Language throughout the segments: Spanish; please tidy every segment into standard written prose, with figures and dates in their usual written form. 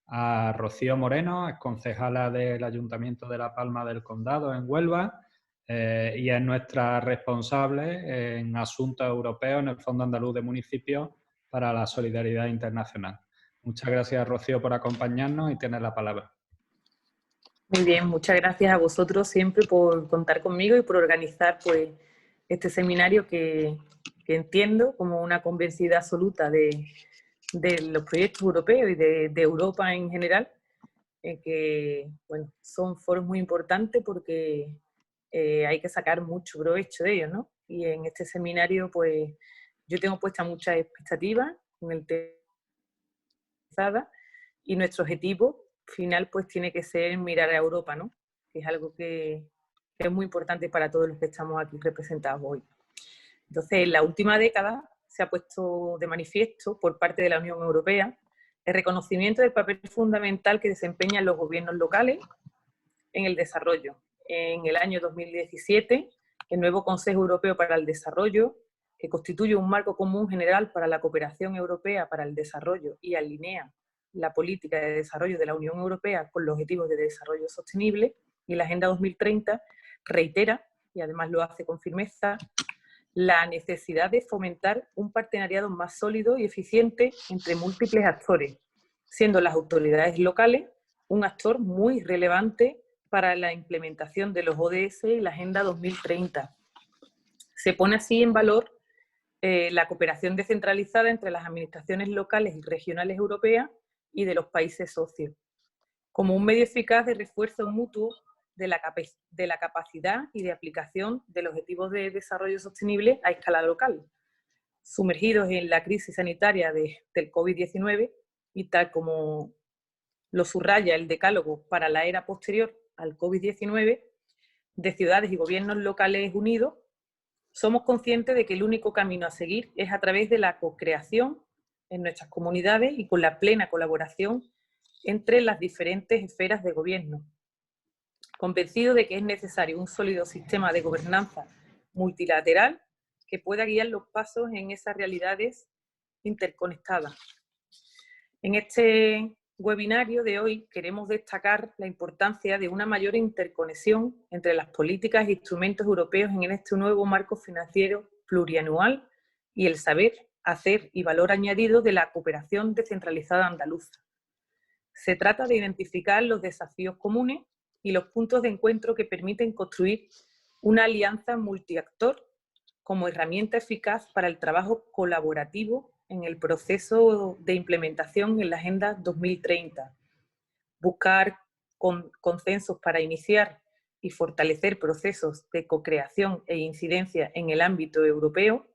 a Rocío Moreno, es concejala del Ayuntamiento de La Palma del Condado, en Huelva, y es nuestra responsable en asuntos europeos en el Fondo Andaluz de Municipios para la Solidaridad Internacional. Muchas gracias, Rocío, por acompañarnos y tienes la palabra. Muy bien, muchas gracias a vosotros siempre por contar conmigo y por organizar pues, este seminario que entiendo como una convencida absoluta de los proyectos europeos y de Europa en general, que bueno, son foros muy importantes porque hay que sacar mucho provecho de ellos, ¿no? Y en este seminario pues yo tengo puestas muchas expectativas con el tema y nuestro objetivo final pues tiene que ser mirar a Europa, ¿no? Que es algo que es muy importante para todos los que estamos aquí representados hoy. Entonces, en la última década se ha puesto de manifiesto por parte de la Unión Europea el reconocimiento del papel fundamental que desempeñan los gobiernos locales en el desarrollo. En el año 2017, el nuevo Consejo Europeo para el Desarrollo, que constituye un marco común general para la cooperación europea para el desarrollo y alinea la política de desarrollo de la Unión Europea con los objetivos de desarrollo sostenible y la Agenda 2030, reitera, y además lo hace con firmeza, la necesidad de fomentar un partenariado más sólido y eficiente entre múltiples actores, siendo las autoridades locales un actor muy relevante para la implementación de los ODS y la Agenda 2030. Se pone así en valor la cooperación descentralizada entre las administraciones locales y regionales europeas y de los países socios, como un medio eficaz de refuerzo mutuo de la capacidad y de aplicación de los objetivos de desarrollo sostenible a escala local. Sumergidos en la crisis sanitaria del COVID-19 y tal como lo subraya el decálogo para la era posterior al COVID-19, de ciudades y gobiernos locales unidos, somos conscientes de que el único camino a seguir es a través de la co-creación en nuestras comunidades y con la plena colaboración entre las diferentes esferas de gobierno. Convencido de que es necesario un sólido sistema de gobernanza multilateral que pueda guiar los pasos en esas realidades interconectadas. En este webinario de hoy queremos destacar la importancia de una mayor interconexión entre las políticas e instrumentos europeos en este nuevo marco financiero plurianual y el saber, hacer y valor añadido de la cooperación descentralizada andaluza. Se trata de identificar los desafíos comunes y los puntos de encuentro que permiten construir una alianza multiactor como herramienta eficaz para el trabajo colaborativo en el proceso de implementación en la Agenda 2030. Buscar consensos para iniciar y fortalecer procesos de co-creación e incidencia en el ámbito europeo,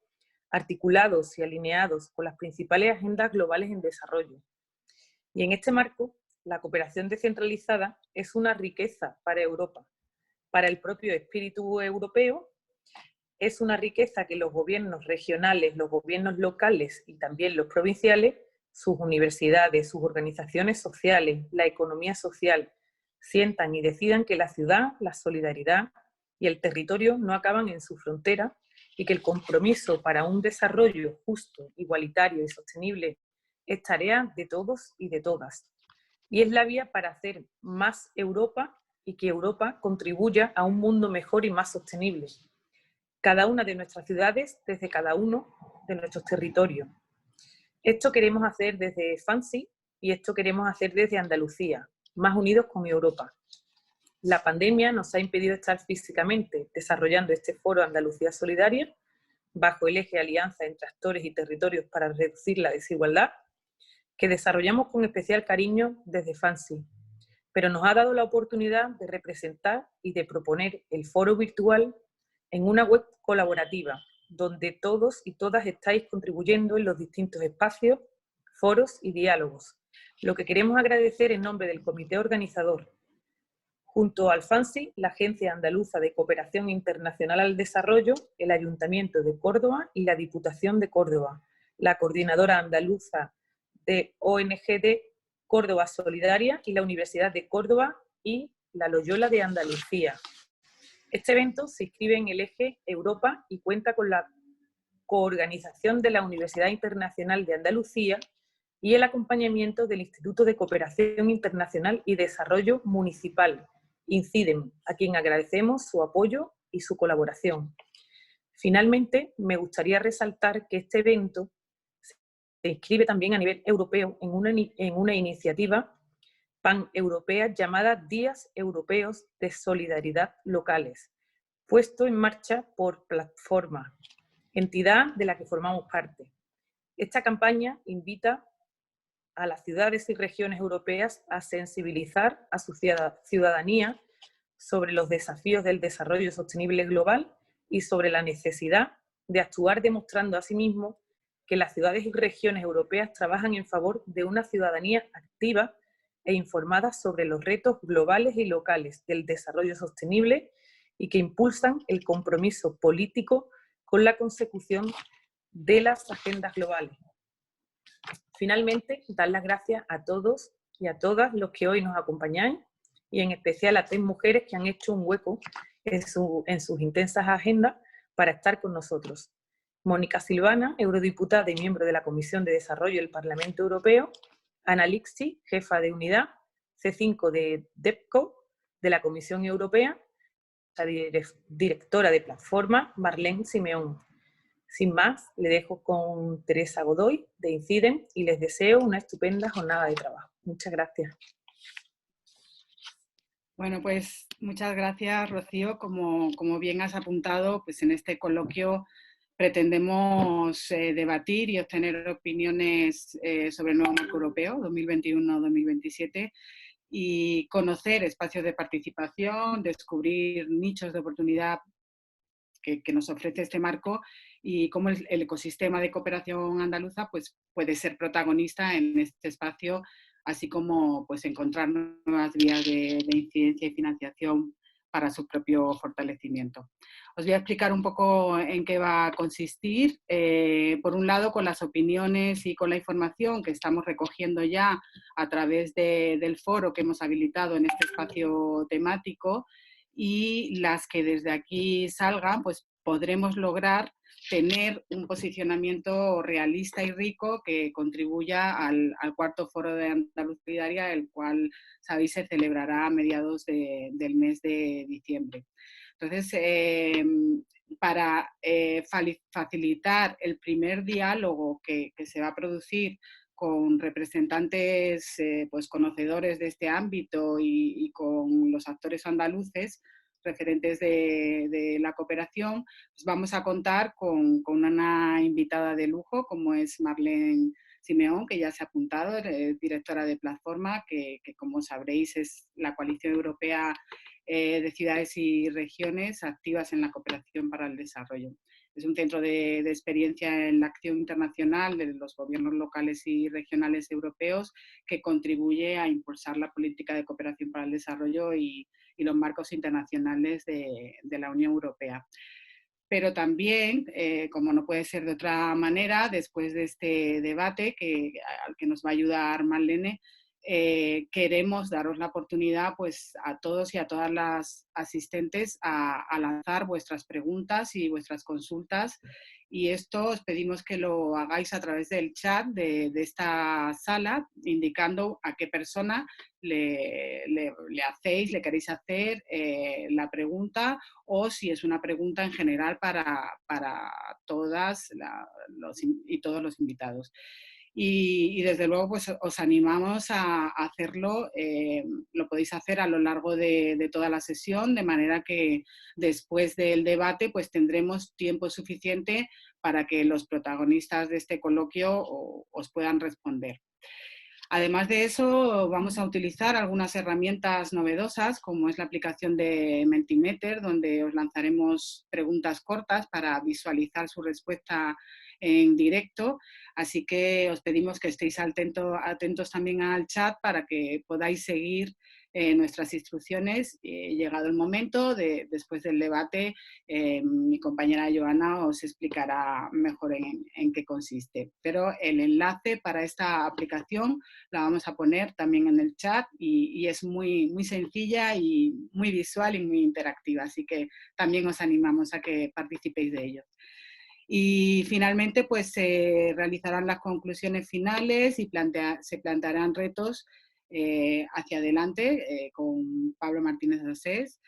articulados y alineados con las principales agendas globales en desarrollo. Y en este marco, la cooperación descentralizada es una riqueza para Europa, para el propio espíritu europeo. Es una riqueza que los gobiernos regionales, los gobiernos locales y también los provinciales, sus universidades, sus organizaciones sociales, la economía social, sientan y decidan que la ciudad, la solidaridad y el territorio no acaban en su frontera y que el compromiso para un desarrollo justo, igualitario y sostenible es tarea de todos y de todas. Y es la vía para hacer más Europa y que Europa contribuya a un mundo mejor y más sostenible. Cada una de nuestras ciudades, desde cada uno de nuestros territorios. Esto queremos hacer desde FANSI y esto queremos hacer desde Andalucía, más unidos con Europa. La pandemia nos ha impedido estar físicamente desarrollando este foro Andalucía Solidaria, bajo el eje Alianza entre actores y territorios para reducir la desigualdad, que desarrollamos con especial cariño desde FANSI, pero nos ha dado la oportunidad de representar y de proponer el foro virtual en una web colaborativa, donde todos y todas estáis contribuyendo en los distintos espacios, foros y diálogos. Lo que queremos agradecer en nombre del comité organizador, junto al FANSI, la Agencia Andaluza de Cooperación Internacional al Desarrollo, el Ayuntamiento de Córdoba y la Diputación de Córdoba, la Coordinadora Andaluza de ONG Córdoba Solidaria y la Universidad de Córdoba y la Loyola de Andalucía. Este evento se inscribe en el eje Europa y cuenta con la coorganización de la Universidad Internacional de Andalucía y el acompañamiento del Instituto de Cooperación Internacional y Desarrollo Municipal, INCIDEM, a quien agradecemos su apoyo y su colaboración. Finalmente, me gustaría resaltar que este evento se inscribe también a nivel europeo en una iniciativa paneuropea llamada Días Europeos de Solidaridad Locales, puesto en marcha por Plataforma, entidad de la que formamos parte. Esta campaña invita a las ciudades y regiones europeas a sensibilizar a su ciudadanía sobre los desafíos del desarrollo sostenible global y sobre la necesidad de actuar demostrando asimismo que las ciudades y regiones europeas trabajan en favor de una ciudadanía activa e informada sobre los retos globales y locales del desarrollo sostenible y que impulsan el compromiso político con la consecución de las agendas globales. Finalmente, dar las gracias a todos y a todas los que hoy nos acompañáis y en especial a 3 mujeres que han hecho un hueco en sus intensas agendas para estar con nosotros. Mónica Silvana, eurodiputada y miembro de la Comisión de Desarrollo del Parlamento Europeo; Ana Lixi, jefa de unidad C5 de DEPCO, de la Comisión Europea; la directora de Plataforma, Marlene Simeón. Sin más, le dejo con Teresa Godoy, de INCIDEM, y les deseo una estupenda jornada de trabajo. Muchas gracias. Bueno, pues muchas gracias, Rocío. Como bien has apuntado, pues en este coloquio pretendemos debatir y obtener opiniones sobre el nuevo marco europeo 2021-2027 y conocer espacios de participación, descubrir nichos de oportunidad que nos ofrece este marco y cómo el ecosistema de cooperación andaluza pues, puede ser protagonista en este espacio, así como pues, encontrar nuevas vías de incidencia y financiación para su propio fortalecimiento. Os voy a explicar un poco en qué va a consistir. Por un lado, con las opiniones y con la información que estamos recogiendo ya a través del foro que hemos habilitado en este espacio temático, y las que desde aquí salgan, pues podremos lograr tener un posicionamiento realista y rico que contribuya al cuarto foro de Andalucía Solidaria, el cual, sabéis, se celebrará a mediados del mes de diciembre. Entonces, para facilitar el primer diálogo que se va a producir con representantes pues conocedores de este ámbito y con los actores andaluces referentes de la cooperación, pues vamos a contar con una invitada de lujo como es Marlene Simeón, que ya se ha apuntado, directora de Plataforma, que como sabréis es la coalición europea de ciudades y regiones activas en la cooperación para el desarrollo. Es un centro de experiencia en la acción internacional de los gobiernos locales y regionales europeos que contribuye a impulsar la política de cooperación para el desarrollo y los marcos internacionales de la Unión Europea. Pero también, como no puede ser de otra manera, después de este debate al que nos va a ayudar Marlene, queremos daros la oportunidad pues, a todos y a todas las asistentes a lanzar vuestras preguntas y vuestras consultas, y esto os pedimos que lo hagáis a través del chat de esta sala, indicando a qué persona le queréis hacer la pregunta, o si es una pregunta en general para todas y todos los invitados. Y desde luego pues os animamos a hacerlo, lo podéis hacer a lo largo de toda la sesión, de manera que después del debate pues tendremos tiempo suficiente para que los protagonistas de este coloquio os puedan responder. Además de eso, vamos a utilizar algunas herramientas novedosas, como es la aplicación de Mentimeter, donde os lanzaremos preguntas cortas para visualizar su respuesta en directo. Así que os pedimos que estéis atentos también al chat para que podáis seguir nuestras instrucciones. Llegado el momento, después del debate, mi compañera Joana os explicará mejor en qué consiste. Pero el enlace para esta aplicación la vamos a poner también en el chat y es muy, muy sencilla y muy visual y muy interactiva. Así que también os animamos a que participéis de ello. Y finalmente pues se realizarán las conclusiones finales y se plantearán retos hacia adelante con Pablo Martínez Asés.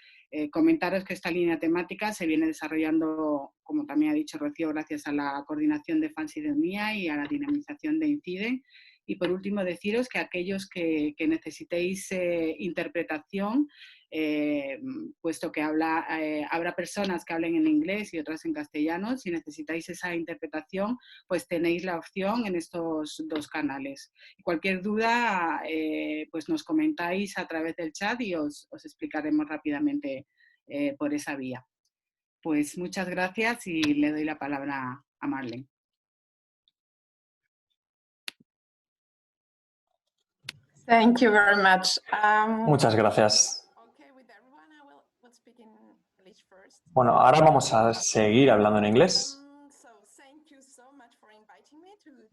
Comentaros que esta línea temática se viene desarrollando, como también ha dicho Rocío, gracias a la coordinación de FANSidermia y a la dinamización de INCIDE. Y por último deciros que aquellos que necesitéis interpretación, puesto que habrá personas que hablen en inglés y otras en castellano, si necesitáis esa interpretación, pues tenéis la opción en estos 2 canales. Cualquier duda, pues nos comentáis a través del chat y os explicaremos rápidamente por esa vía. Pues muchas gracias y le doy la palabra a Marlene. Thank you very much. Muchas gracias. Bueno, ahora vamos a seguir hablando en inglés.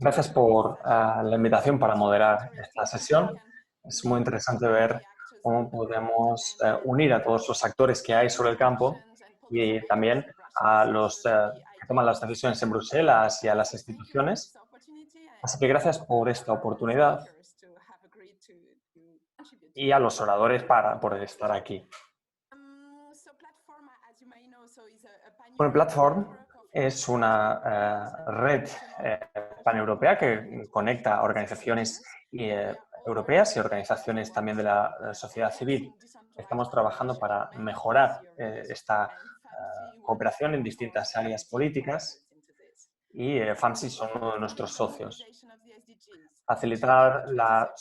Gracias por la invitación para moderar esta sesión. Es muy interesante ver cómo podemos unir a todos los actores que hay sobre el campo y también a los que toman las decisiones en Bruselas y a las instituciones. Así que gracias por esta oportunidad y a los oradores por estar aquí. Bueno, Platform es una red paneuropea que conecta a organizaciones europeas y organizaciones también de la sociedad civil. Estamos trabajando para mejorar esta cooperación en distintas áreas políticas y FANSI son uno de nuestros socios. Facilitar la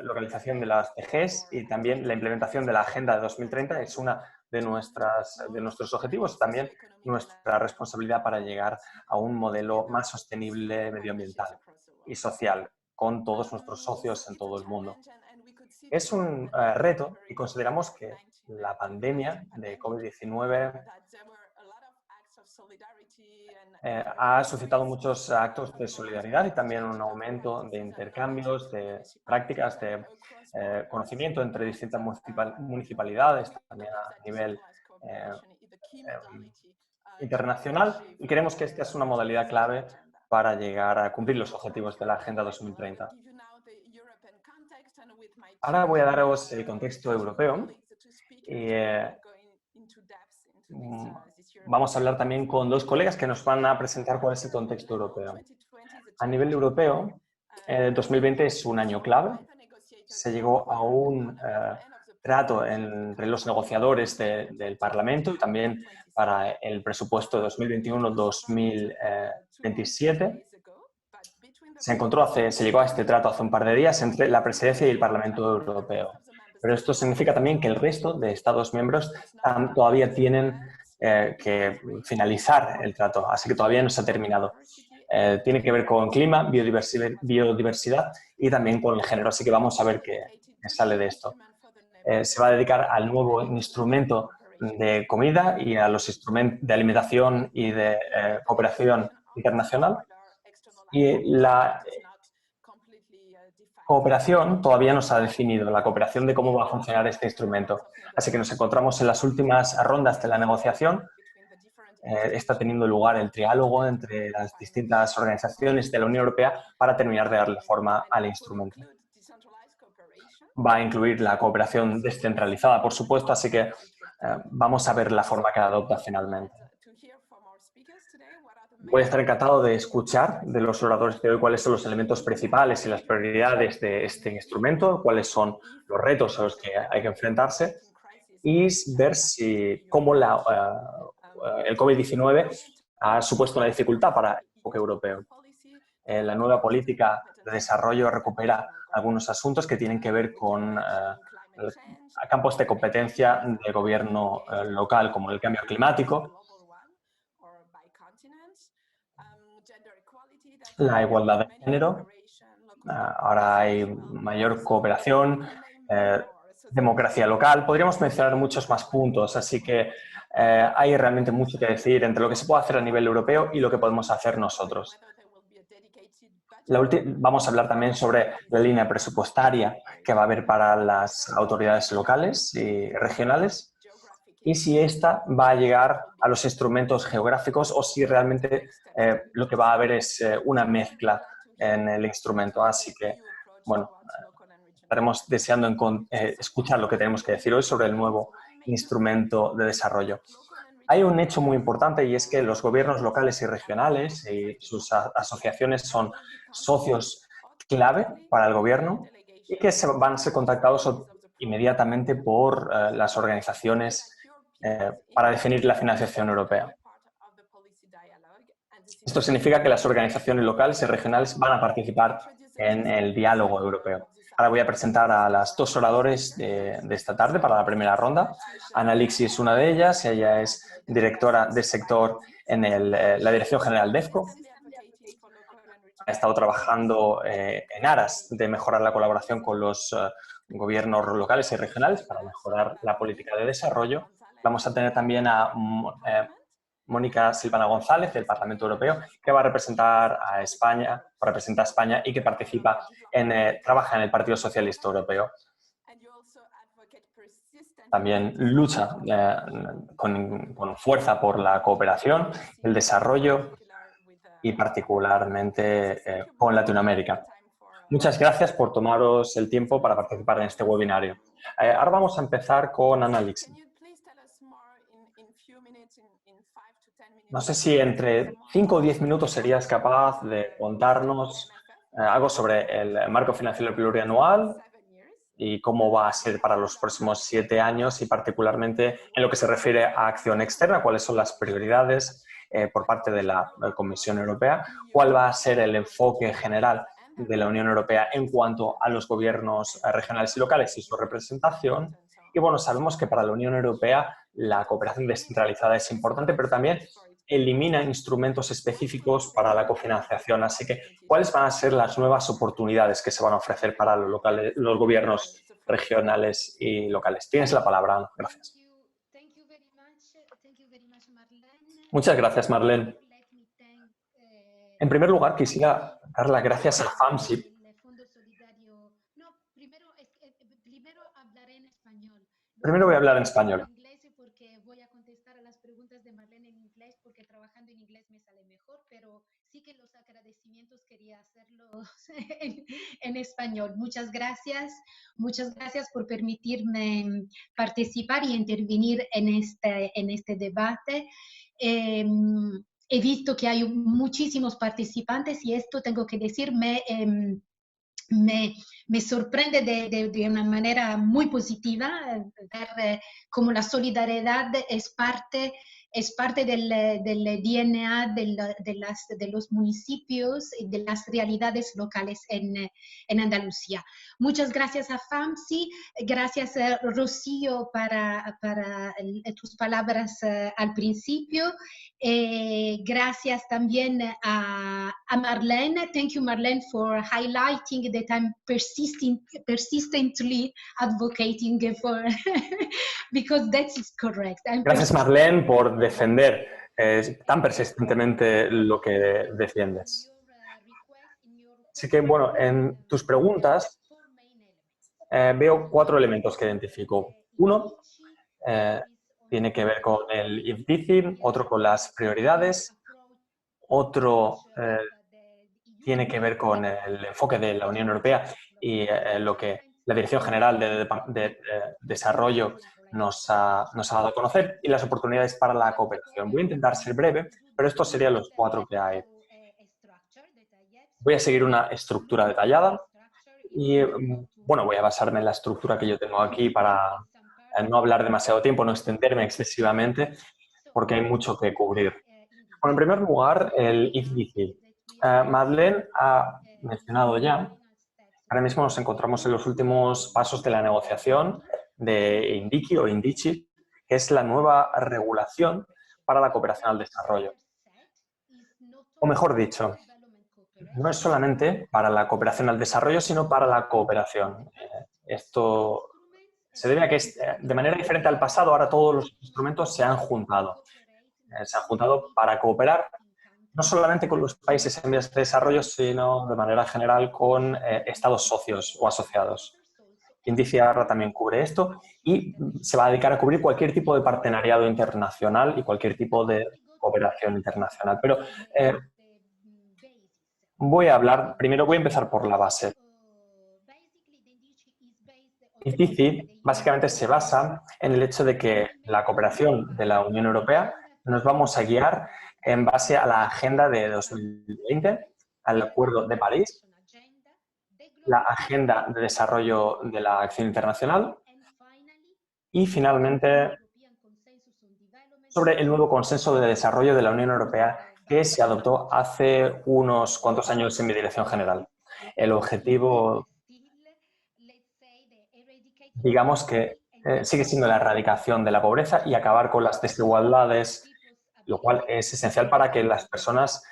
localización de las DGs y también la implementación de la Agenda de 2030 es una de nuestros objetivos, también nuestra responsabilidad para llegar a un modelo más sostenible medioambiental y social con todos nuestros socios en todo el mundo. Es un reto y consideramos que la pandemia de COVID-19 ha suscitado muchos actos de solidaridad y también un aumento de intercambios, de prácticas, de conocimiento entre distintas municipalidades, también a nivel internacional, y creemos que esta es una modalidad clave para llegar a cumplir los objetivos de la Agenda 2030. Ahora voy a daros el contexto europeo y vamos a hablar también con 2 colegas que nos van a presentar cuál es el contexto europeo. A nivel europeo, 2020 es un año clave. Se llegó a un trato entre los negociadores del Parlamento y también para el presupuesto de 2021-2027. Se llegó a este trato hace un par de días entre la Presidencia y el Parlamento Europeo. Pero esto significa también que el resto de Estados miembros todavía tienen que finalizar el trato, así que todavía no se ha terminado. Tiene que ver con clima, biodiversidad y también con el género, así que vamos a ver qué sale de esto. Se va a dedicar al nuevo instrumento de comida y a los instrumentos de alimentación y de cooperación internacional. Y la cooperación todavía no se ha definido, la cooperación de cómo va a funcionar este instrumento. Así que nos encontramos en las últimas rondas de la negociación. Está teniendo lugar el triálogo entre las distintas organizaciones de la Unión Europea para terminar de darle forma al instrumento. Va a incluir la cooperación descentralizada, por supuesto, así que vamos a ver la forma que adopta finalmente. Voy a estar encantado de escuchar de los oradores de hoy cuáles son los elementos principales y las prioridades de este instrumento, cuáles son los retos a los que hay que enfrentarse y ver cómo el COVID-19 ha supuesto una dificultad para el enfoque europeo. La nueva política de desarrollo recupera algunos asuntos que tienen que ver con campos de competencia del gobierno local, como el cambio climático, la igualdad de género. Ahora hay mayor cooperación, democracia local. Podríamos mencionar muchos más puntos, así que hay realmente mucho que decir entre lo que se puede hacer a nivel europeo y lo que podemos hacer nosotros. Vamos a hablar también sobre la línea presupuestaria que va a haber para las autoridades locales y regionales y si esta va a llegar a los instrumentos geográficos o si realmente lo que va a haber es una mezcla en el instrumento. Así que, bueno, estaremos deseando escuchar lo que tenemos que decir hoy sobre el nuevo instrumento de desarrollo. Hay un hecho muy importante y es que los gobiernos locales y regionales y sus asociaciones son socios clave para el gobierno y que van a ser contactados inmediatamente por las organizaciones para definir la financiación europea. Esto significa que las organizaciones locales y regionales van a participar en el diálogo europeo. Ahora voy a presentar a las dos oradores de esta tarde para la primera ronda. Ana Lixi es una de ellas, ella es directora de sector en la Dirección General DEFCO. Ha estado trabajando en aras de mejorar la colaboración con los gobiernos locales y regionales para mejorar la política de desarrollo. Vamos a tener también a Mónica Silvana González, del Parlamento Europeo, que va a representar a España, representa a España y que trabaja en el Partido Socialista Europeo. También lucha con fuerza por la cooperación, el desarrollo y particularmente con Latinoamérica. Muchas gracias por tomaros el tiempo para participar en este webinario. Ahora vamos a empezar con Ana Lixi. No sé si entre 5 o 10 minutos serías capaz de contarnos algo sobre el marco financiero plurianual y cómo va a ser para los próximos 7 años y particularmente en lo que se refiere a acción externa, cuáles son las prioridades por parte de la Comisión Europea, cuál va a ser el enfoque general de la Unión Europea en cuanto a los gobiernos regionales y locales y su representación. Y bueno, sabemos que para la Unión Europea la cooperación descentralizada es importante, pero también elimina instrumentos específicos para la cofinanciación. Así que, ¿cuáles van a ser las nuevas oportunidades que se van a ofrecer para los gobiernos regionales y locales? Tienes la palabra, Ana. Gracias. Muchas gracias, Marlene. En primer lugar, quisiera dar las gracias a FAMSIP. Primero voy a hablar en español. Porque voy a contestar a las preguntas de Marlene en inglés porque trabajando en inglés me sale mejor, pero sí que los agradecimientos quería hacerlos en español. Muchas gracias por permitirme participar y intervenir en este debate. He visto que hay muchísimos participantes y esto tengo que decir, me sorprende de una manera muy positiva ver cómo la solidaridad es parte del DNA de los municipios y de las realidades locales en Andalucía. Muchas gracias a FAMSI, gracias Rocío para tus palabras al principio. Gracias también a Marlene. Thank you, Marlene, for highlighting that I'm persistently advocating for, because that is correct. Gracias, Marlene, por defender tan persistentemente lo que defiendes. Así que, bueno, en tus preguntas veo 4 elementos que identifico. Uno, tiene que ver con el IFDICI, otro con las prioridades, otro tiene que ver con el enfoque de la Unión Europea y lo que la Dirección General de Desarrollo nos ha dado a conocer y las oportunidades para la cooperación. Voy a intentar ser breve, pero estos serían los 4 que hay. Voy a seguir una estructura detallada y, bueno, voy a basarme en la estructura que yo tengo aquí para no hablar demasiado tiempo, no extenderme excesivamente, porque hay mucho que cubrir. Bueno, en primer lugar, el IFDICI. Madeleine ha mencionado ya, ahora mismo nos encontramos en los últimos pasos de la negociación de INDICI o INDICI, que es la nueva regulación para la cooperación al desarrollo. O mejor dicho, no es solamente para la cooperación al desarrollo, sino para la cooperación. Esto se debe a que de manera diferente al pasado, ahora todos los instrumentos se han juntado. Se han juntado para cooperar no solamente con los países en vías de desarrollo, sino de manera general con estados socios o asociados. Indici ahora también cubre esto y se va a dedicar a cubrir cualquier tipo de partenariado internacional y cualquier tipo de cooperación internacional. Pero primero voy a empezar por la base. Indici básicamente se basa en el hecho de que la cooperación de la Unión Europea nos vamos a guiar en base a la Agenda de 2020, al Acuerdo de París, la Agenda de Desarrollo de la Acción Internacional y, finalmente, sobre el nuevo Consenso de Desarrollo de la Unión Europea que se adoptó hace unos cuantos años en mi dirección general. El objetivo, digamos que sigue siendo la erradicación de la pobreza y acabar con las desigualdades, lo cual es esencial para que las personas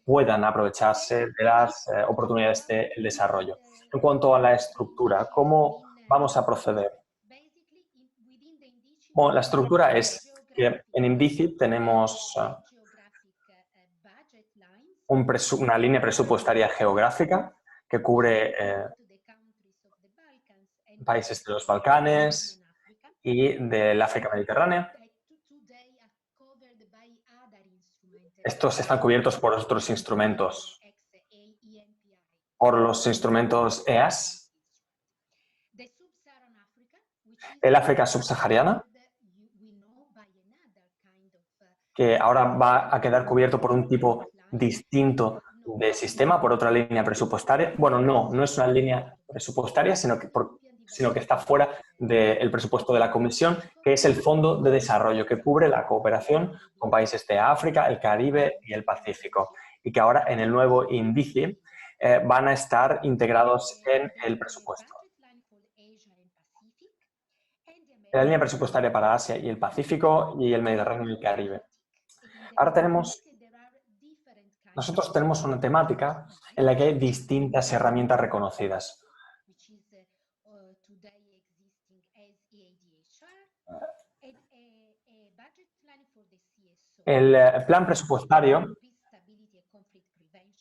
puedan aprovecharse de las oportunidades del desarrollo. En cuanto a la estructura, ¿cómo vamos a proceder? Bueno, la estructura es que en Indici tenemos una línea presupuestaria geográfica que cubre países de los Balcanes y del África Mediterránea. Estos están cubiertos por otros instrumentos, por los instrumentos EAS, el África subsahariana, que ahora va a quedar cubierto por un tipo distinto de sistema, por otra línea presupuestaria. Bueno, no es una línea presupuestaria, sino que está fuera del presupuesto de la Comisión, que es el Fondo de Desarrollo, que cubre la cooperación con países de África, el Caribe y el Pacífico, y que ahora en el nuevo Indici van a estar integrados en el presupuesto. La línea presupuestaria para Asia y el Pacífico y el Mediterráneo y el Caribe. Ahora nosotros tenemos una temática en la que hay distintas herramientas reconocidas. El plan presupuestario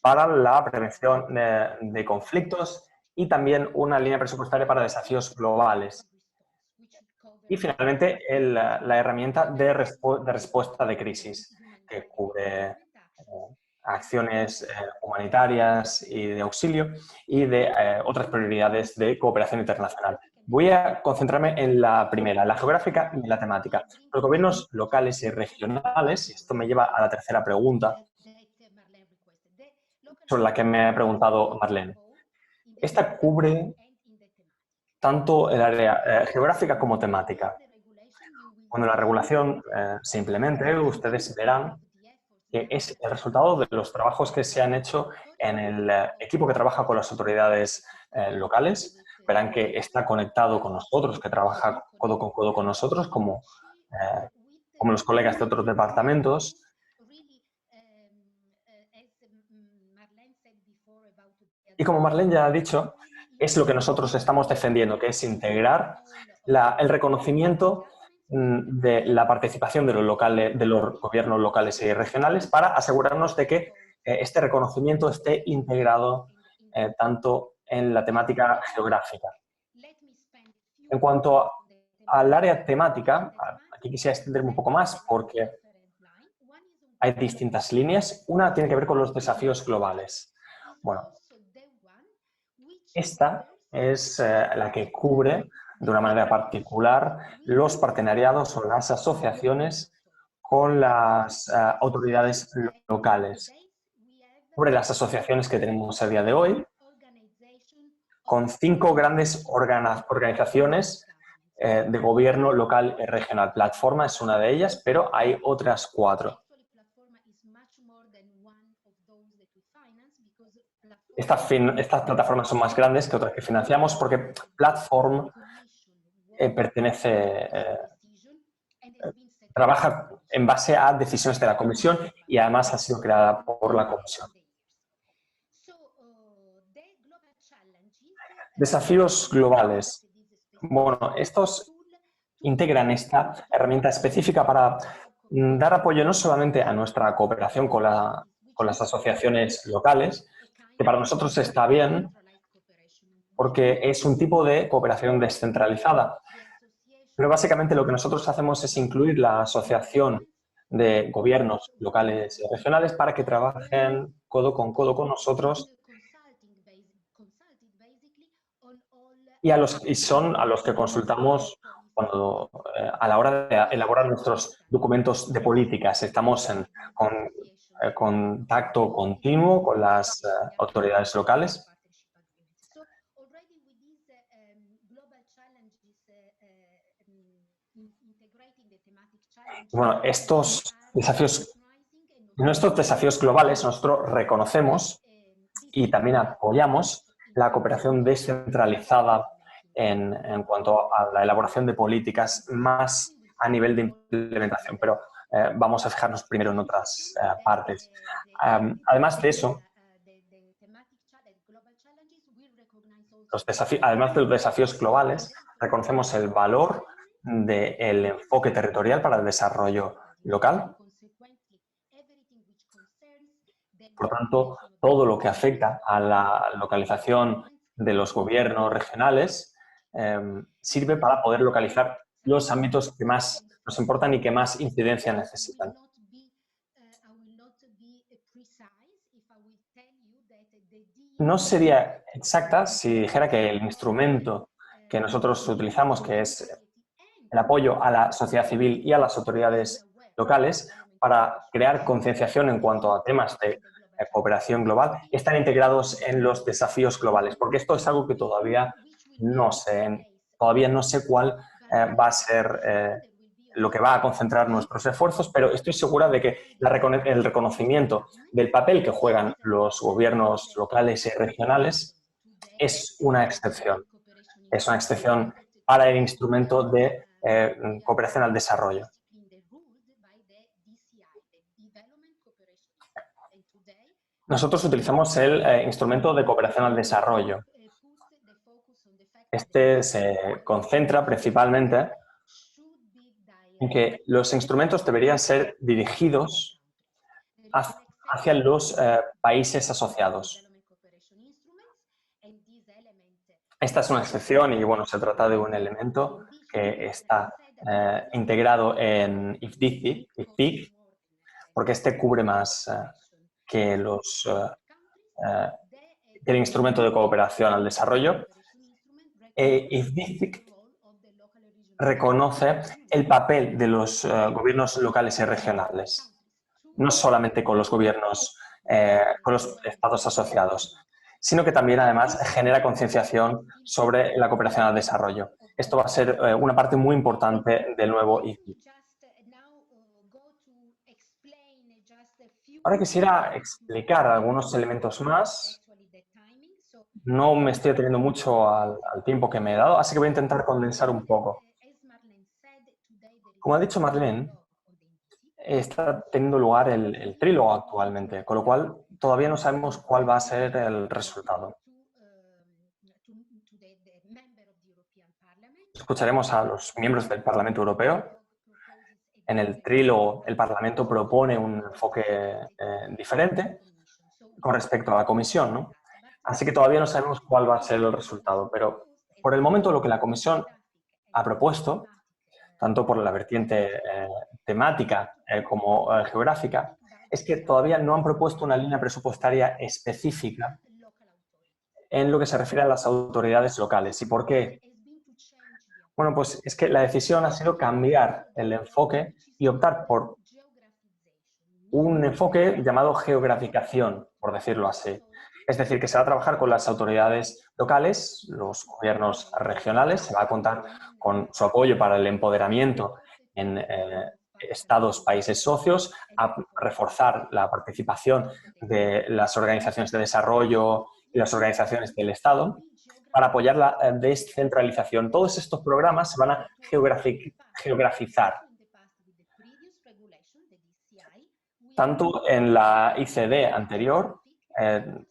para la prevención de conflictos y también una línea presupuestaria para desafíos globales. Y finalmente la herramienta de respuesta de crisis, que cubre acciones humanitarias y de auxilio y de otras prioridades de cooperación internacional. Voy a concentrarme en la primera, la geográfica y la temática. Los gobiernos locales y regionales, y esto me lleva a la tercera pregunta, sobre la que me ha preguntado Marlene. Esta cubre tanto el área geográfica como temática. Cuando la regulación se implemente, ustedes verán que es el resultado de los trabajos que se han hecho en el equipo que trabaja con las autoridades locales. Verán que está conectado con nosotros, que trabaja codo con codo con nosotros, como los colegas de otros departamentos. Y como Marlene ya ha dicho, es lo que nosotros estamos defendiendo, que es integrar el reconocimiento de la participación de los gobiernos locales y regionales para asegurarnos de que este reconocimiento esté integrado tanto en la temática geográfica. En cuanto al área temática, aquí quisiera extenderme un poco más porque hay distintas líneas. Una tiene que ver con los desafíos globales. Bueno, esta es la que cubre de una manera particular los partenariados o las asociaciones con las autoridades locales. Cubre las asociaciones que tenemos a día de hoy, con 5 grandes organizaciones de gobierno local y regional. Plataforma es una de ellas, pero hay otras 4. Estas plataformas son más grandes que otras que financiamos porque Platform trabaja en base a decisiones de la Comisión y además ha sido creada por la Comisión. Desafíos globales. Bueno, estos integran esta herramienta específica para dar apoyo no solamente a nuestra cooperación con las asociaciones locales, que para nosotros está bien, porque es un tipo de cooperación descentralizada. Pero básicamente lo que nosotros hacemos es incluir la asociación de gobiernos locales y regionales para que trabajen codo con nosotros y son a los que consultamos cuando, a la hora de elaborar nuestros documentos de políticas. Estamos en contacto continuo con las autoridades locales. Bueno, nuestros desafíos globales, nosotros reconocemos y también apoyamos la cooperación descentralizada en cuanto a la elaboración de políticas más a nivel de implementación, pero vamos a fijarnos primero en otras partes. Además de eso, además de los desafíos globales, reconocemos el valor del enfoque territorial para el desarrollo local. Por tanto, todo lo que afecta a la localización de los gobiernos regionales sirve para poder localizar los ámbitos que más nos importan y que más incidencia necesitan. No sería exacta si dijera que el instrumento que nosotros utilizamos, que es el apoyo a la sociedad civil y a las autoridades locales para crear concienciación en cuanto a temas de cooperación global, están integrados en los desafíos globales, porque esto es algo que todavía no sé cuál va a ser lo que va a concentrar nuestros esfuerzos, pero estoy segura de que el reconocimiento del papel que juegan los gobiernos locales y regionales es una excepción. Es una excepción para el instrumento de cooperación al desarrollo. Nosotros utilizamos el instrumento de cooperación al desarrollo. Este se concentra principalmente en que los instrumentos deberían ser dirigidos hacia los países asociados. Esta es una excepción y, bueno, se trata de un elemento que está integrado en IFDIC, porque este cubre más que el instrumento de cooperación al desarrollo. IFDIC reconoce el papel de los gobiernos locales y regionales, no solamente con los gobiernos, con los estados asociados, sino que también, además, genera concienciación sobre la cooperación al desarrollo. Esto va a ser una parte muy importante del nuevo IFDIC. Ahora quisiera explicar algunos elementos más. No me estoy ateniendo mucho al tiempo que me he dado, así que voy a intentar condensar un poco. Como ha dicho Marlene, está teniendo lugar el trílogo actualmente, con lo cual todavía no sabemos cuál va a ser el resultado. Escucharemos a los miembros del Parlamento Europeo. En el trílogo, el Parlamento propone un enfoque diferente con respecto a la Comisión, ¿no? Así que todavía no sabemos cuál va a ser el resultado, pero por el momento lo que la Comisión ha propuesto, tanto por la vertiente temática como geográfica, es que todavía no han propuesto una línea presupuestaria específica en lo que se refiere a las autoridades locales. ¿Y por qué? Bueno, pues es que la decisión ha sido cambiar el enfoque y optar por un enfoque llamado geograficación, por decirlo así. Es decir, que se va a trabajar con las autoridades locales, los gobiernos regionales, se va a contar con su apoyo para el empoderamiento en estados, países socios, a reforzar la participación de las organizaciones de desarrollo y las organizaciones del Estado para apoyar la descentralización. Todos estos programas se van a geografizar. Tanto en la ICD anterior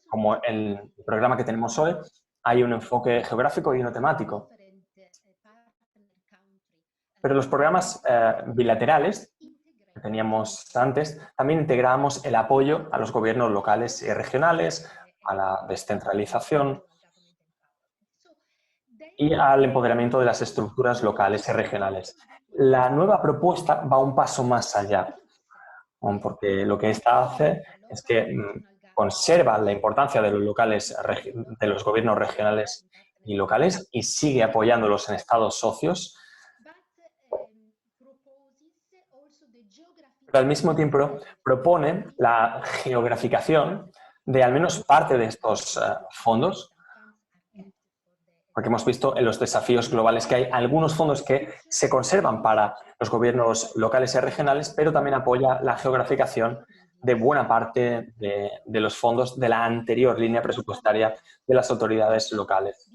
como en el programa que tenemos hoy, hay un enfoque geográfico y uno temático. Pero los programas bilaterales que teníamos antes, también integramos el apoyo a los gobiernos locales y regionales, a la descentralización. y al empoderamiento de las estructuras locales y regionales. La nueva propuesta va un paso más allá, porque lo que esta hace es que conserva la importancia de los gobiernos regionales y locales y sigue apoyándolos en estados socios, pero al mismo tiempo propone la geograficación de al menos parte de estos fondos, porque hemos visto en los desafíos globales que hay algunos fondos que se conservan para los gobiernos locales y regionales, pero también apoya la geograficación de buena parte de los fondos de la anterior línea presupuestaria de las autoridades locales.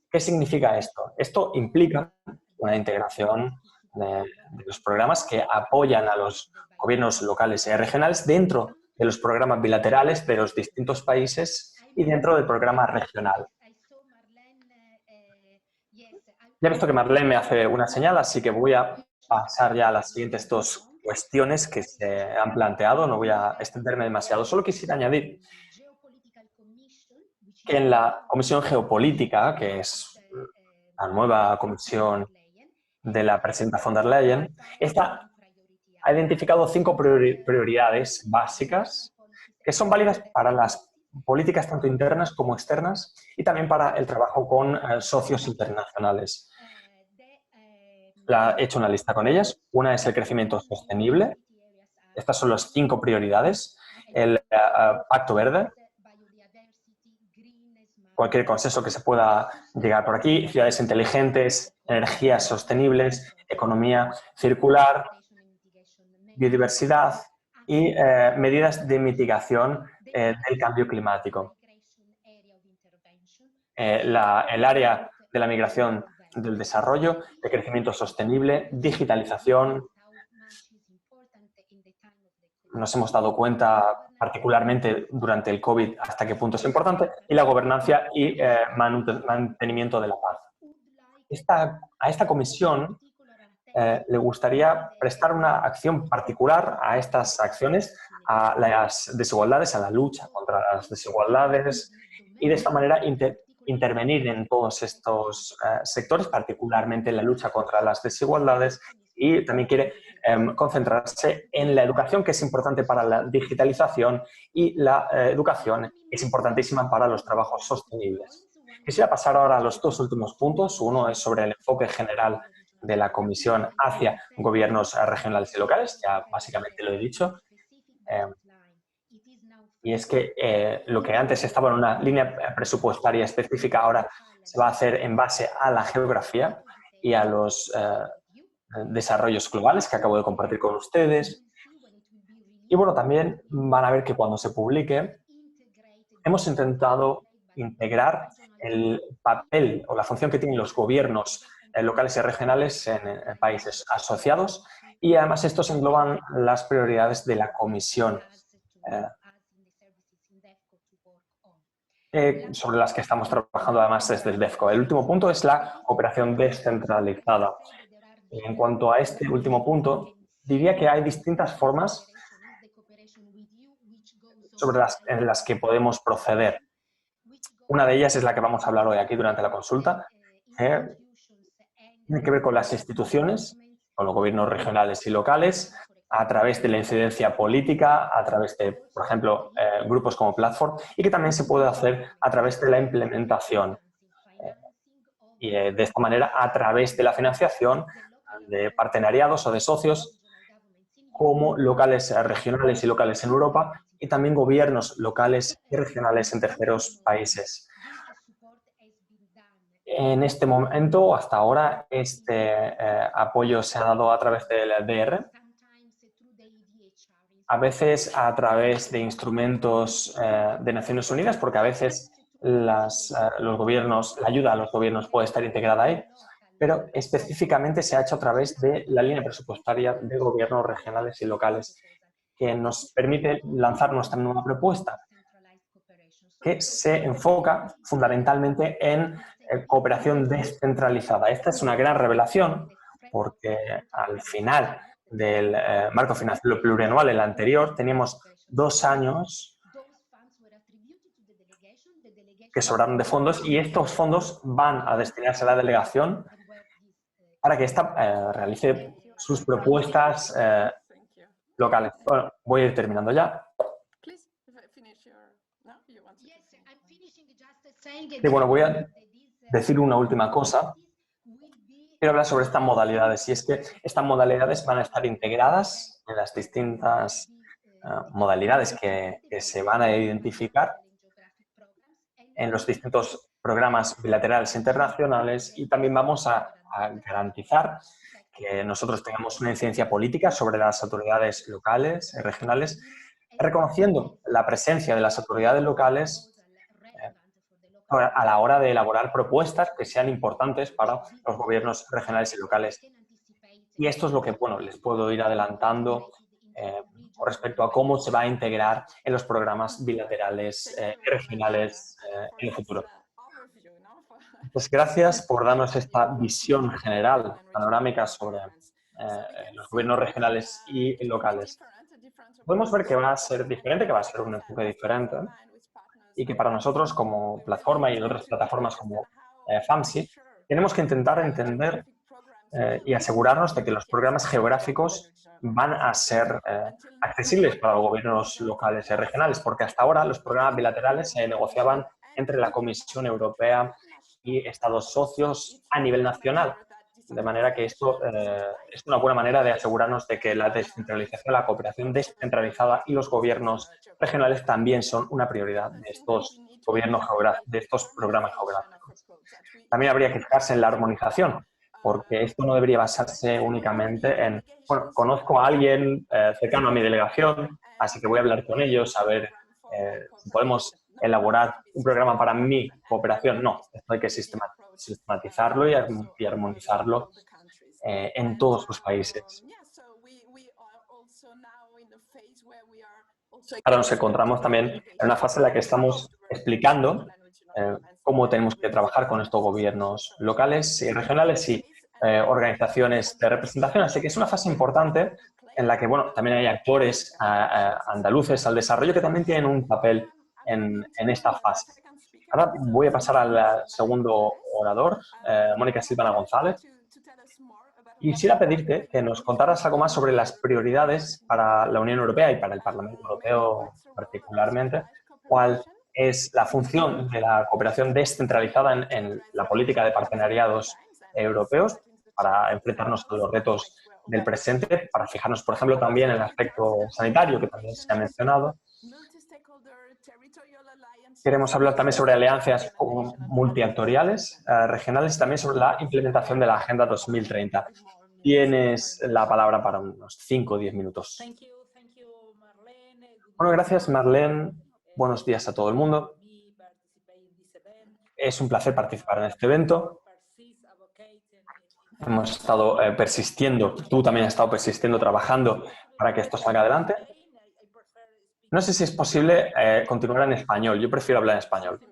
¿Qué significa esto? Esto implica una integración de los programas que apoyan a los gobiernos locales y regionales dentro de los programas bilaterales de los distintos países y dentro del programa regional. Ya he visto que Marlene me hace una señal, así que voy a pasar ya a las siguientes dos cuestiones que se han planteado. No voy a extenderme demasiado. Solo quisiera añadir que en la Comisión Geopolítica, que es la nueva comisión de la presidenta von der Leyen, esta ha identificado 5 prioridades básicas que son válidas para las políticas tanto internas como externas y también para el trabajo con socios internacionales. He hecho una lista con ellas. Una es el crecimiento sostenible. Estas son las 5 prioridades. El Pacto Verde. Cualquier consenso que se pueda llegar por aquí. Ciudades inteligentes, energías sostenibles, economía circular, biodiversidad y medidas de mitigación del cambio climático. El área de la migración, del desarrollo, de crecimiento sostenible, digitalización. Nos hemos dado cuenta particularmente durante el COVID hasta qué punto es importante, y la gobernanza y mantenimiento de la paz. A esta comisión le gustaría prestar una acción particular a estas acciones, a las desigualdades, a la lucha contra las desigualdades y de esta manera intervenir en todos estos sectores, particularmente en la lucha contra las desigualdades, y también quiere concentrarse en la educación, que es importante para la digitalización, y la educación es importantísima para los trabajos sostenibles. Quisiera pasar ahora a los 2 últimos puntos. Uno es sobre el enfoque general de la Comisión hacia gobiernos regionales y locales, ya básicamente lo he dicho. Y es que lo que antes estaba en una línea presupuestaria específica ahora se va a hacer en base a la geografía y a los desarrollos globales que acabo de compartir con ustedes. Y bueno, también van a ver que cuando se publique hemos intentado integrar el papel o la función que tienen los gobiernos locales y regionales en países asociados, y además estos engloban las prioridades de la Comisión sobre las que estamos trabajando además desde el DEFCO. El último punto es la cooperación descentralizada. En cuanto a este último punto, diría que hay distintas formas en las que podemos proceder. Una de ellas es la que vamos a hablar hoy aquí durante la consulta. Tiene que ver con las instituciones, con los gobiernos regionales y locales, a través de la incidencia política, a través de, por ejemplo, grupos como Platform, y que también se puede hacer a través de la implementación. Y de esta manera, a través de la financiación de partenariados o de socios como locales, regionales y locales en Europa, y también gobiernos locales y regionales en terceros países. En este momento, hasta ahora, este apoyo se ha dado a través del DR, a veces a través de instrumentos de Naciones Unidas, porque a veces los gobiernos, la ayuda a los gobiernos puede estar integrada ahí, pero específicamente se ha hecho a través de la línea presupuestaria de gobiernos regionales y locales, que nos permite lanzar nuestra nueva propuesta, que se enfoca fundamentalmente en cooperación descentralizada. Esta es una gran revelación, porque al final del marco financiero plurianual, el anterior, teníamos 2 años que sobraron de fondos, y estos fondos van a destinarse a la delegación para que ésta realice sus propuestas locales. Bueno, voy a ir terminando ya. Y bueno, voy a decir una última cosa. Quiero hablar sobre estas modalidades, y es que estas modalidades van a estar integradas en las distintas modalidades que se van a identificar en los distintos programas bilaterales internacionales, y también vamos a garantizar que nosotros tengamos una incidencia política sobre las autoridades locales y regionales, reconociendo la presencia de las autoridades locales a la hora de elaborar propuestas que sean importantes para los gobiernos regionales y locales. Y esto es lo que, bueno, les puedo ir adelantando con respecto a cómo se va a integrar en los programas bilaterales y regionales en el futuro. Pues gracias por darnos esta visión general, panorámica sobre los gobiernos regionales y locales. Podemos ver que va a ser diferente, que va a ser un enfoque diferente, y que para nosotros como plataforma y en otras plataformas como FAMSI tenemos que intentar entender y asegurarnos de que los programas geográficos van a ser accesibles para los gobiernos locales y regionales, porque hasta ahora los programas bilaterales se negociaban entre la Comisión Europea y Estados socios a nivel nacional. De manera que esto es una buena manera de asegurarnos de que la descentralización, la cooperación descentralizada y los gobiernos regionales también son una prioridad de estos gobiernos de estos programas geográficos. También habría que fijarse en la armonización, porque esto no debería basarse únicamente en, bueno, conozco a alguien cercano a mi delegación, así que voy a hablar con ellos, a ver si podemos elaborar un programa para mi cooperación. No, esto hay que sistematizarlo y armonizarlo en todos los países. Ahora nos encontramos también en una fase en la que estamos explicando cómo tenemos que trabajar con estos gobiernos locales y regionales y organizaciones de representación. Así que es una fase importante en la que, bueno, también hay actores andaluces al desarrollo que también tienen un papel en esta fase. Ahora voy a pasar al segundo orador, Mónica Silvana González. Y quisiera pedirte que nos contaras algo más sobre las prioridades para la Unión Europea y para el Parlamento Europeo particularmente. ¿Cuál es la función de la cooperación descentralizada en la política de partenariados europeos para enfrentarnos a los retos del presente, para fijarnos, por ejemplo, también en el aspecto sanitario, que también se ha mencionado? Queremos hablar también sobre alianzas multiactoriales, regionales, y también sobre la implementación de la Agenda 2030. Tienes la palabra para unos 5 o 10 minutos. Bueno, gracias, Marlene. Buenos días a todo el mundo. Es un placer participar en este evento. Hemos estado persistiendo, tú también has estado persistiendo, trabajando para que esto salga adelante. No sé si es posible continuar en español. Yo prefiero hablar en español. En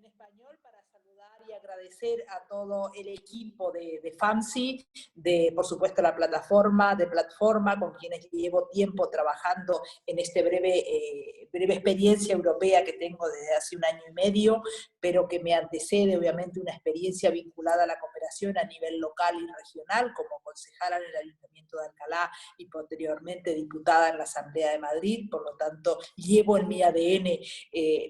español, para saludar y agradecer a todo el equipo de FAMSI, de, por supuesto, la plataforma, con quienes llevo tiempo trabajando en esta breve experiencia europea que tengo desde hace 1 año y medio, pero que me antecede, obviamente, una experiencia vinculada a la cooperación a nivel local y regional, como concejala en el Ayuntamiento de Alcalá y posteriormente diputada en la Asamblea de Madrid. Por lo tanto, llevo en mi ADN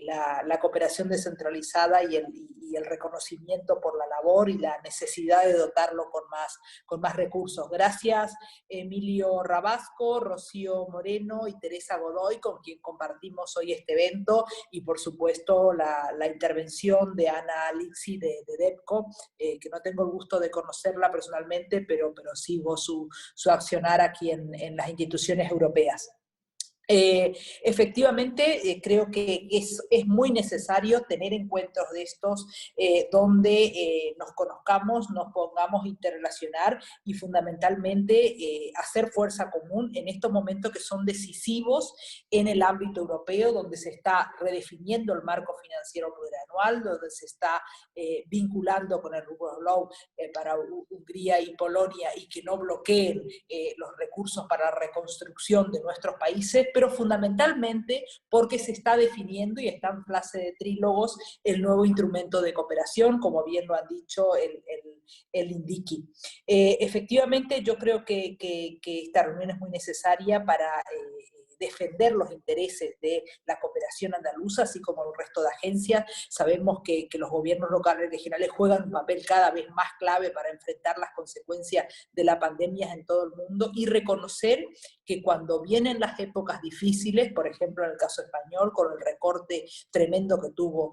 la cooperación descentralizada y el reconocimiento por la labor y la necesidad de dotarlo con más recursos. Gracias Emilio Rabasco, Rocío Moreno y Teresa Godoy, con quien compartimos hoy este evento, y por supuesto la intervención de Ana Lixi de DEPCO, que no tengo el gusto de conocerla personalmente, pero sigo su accionar aquí en las instituciones europeas. Efectivamente, creo que es muy necesario tener encuentros de estos donde nos conozcamos, nos pongamos a interrelacionar y fundamentalmente hacer fuerza común en estos momentos que son decisivos en el ámbito europeo, donde se está redefiniendo el marco financiero plurianual, donde se está vinculando con el rule of law para Hungría y Polonia, y que no bloqueen los recursos para la reconstrucción de nuestros países, pero fundamentalmente porque se está definiendo y está en fase de trílogos el nuevo instrumento de cooperación, como bien lo han dicho el INDICI. Efectivamente, yo creo que esta reunión es muy necesaria para defender los intereses de la cooperación andaluza, así como el resto de agencias. Sabemos que los gobiernos locales y regionales juegan un papel cada vez más clave para enfrentar las consecuencias de la pandemia en todo el mundo, y reconocer que cuando vienen las épocas difíciles, por ejemplo en el caso español, con el recorte tremendo que tuvo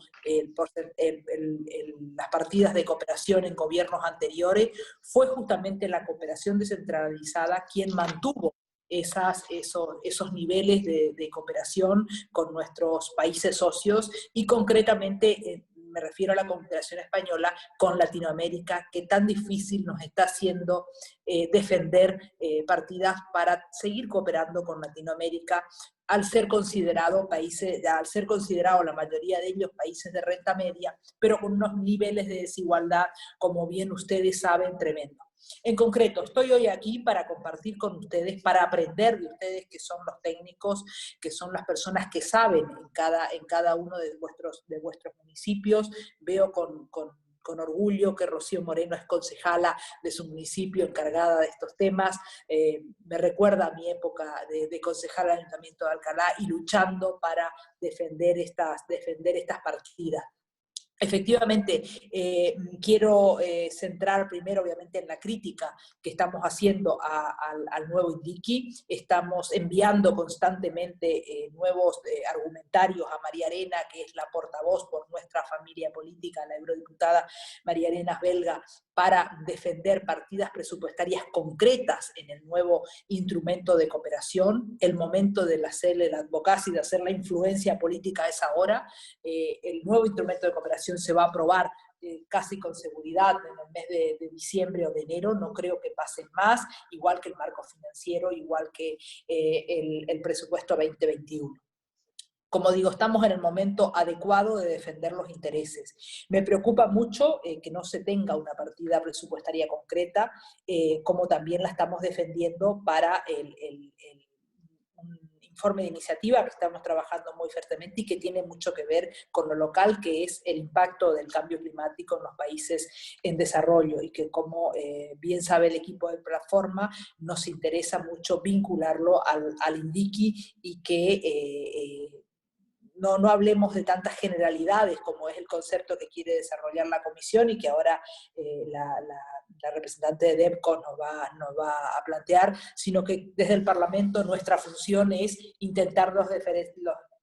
las partidas de cooperación en gobiernos anteriores, fue justamente la cooperación descentralizada quien mantuvo esos niveles de cooperación con nuestros países socios, y concretamente me refiero a la cooperación española con Latinoamérica, que tan difícil nos está haciendo defender partidas para seguir cooperando con Latinoamérica, al ser considerado la mayoría de ellos países de renta media, pero con unos niveles de desigualdad, como bien ustedes saben, tremendo. En concreto, estoy hoy aquí para compartir con ustedes, para aprender de ustedes, que son los técnicos, que son las personas que saben en cada uno de vuestros municipios. Veo con orgullo que Rocío Moreno es concejala de su municipio, encargada de estos temas. Me recuerda a mi época de concejala del Ayuntamiento de Alcalá, y luchando para defender estas partidas. Efectivamente, quiero centrar primero obviamente en la crítica que estamos haciendo al nuevo INDICI. Estamos enviando constantemente nuevos argumentarios a María Arena, que es la portavoz por nuestra familia política, la eurodiputada María Arena Belga, para defender partidas presupuestarias concretas en el nuevo instrumento de cooperación. El momento de hacer el advocacy, de hacer la influencia política es ahora. El nuevo instrumento de cooperación se va a aprobar casi con seguridad en el mes de diciembre o de enero, no creo que pasen más, igual que el marco financiero, igual que el presupuesto 2021. Como digo, estamos en el momento adecuado de defender los intereses. Me preocupa mucho que no se tenga una partida presupuestaria concreta, como también la estamos defendiendo para un informe de iniciativa que estamos trabajando muy fuertemente y que tiene mucho que ver con lo local, que es el impacto del cambio climático en los países en desarrollo, y que, como bien sabe el equipo de plataforma, nos interesa mucho vincularlo al INDICI, y que no hablemos de tantas generalidades como es el concepto que quiere desarrollar la comisión, y que ahora la representante de DEVCO nos va a plantear, sino que desde el Parlamento nuestra función es intentar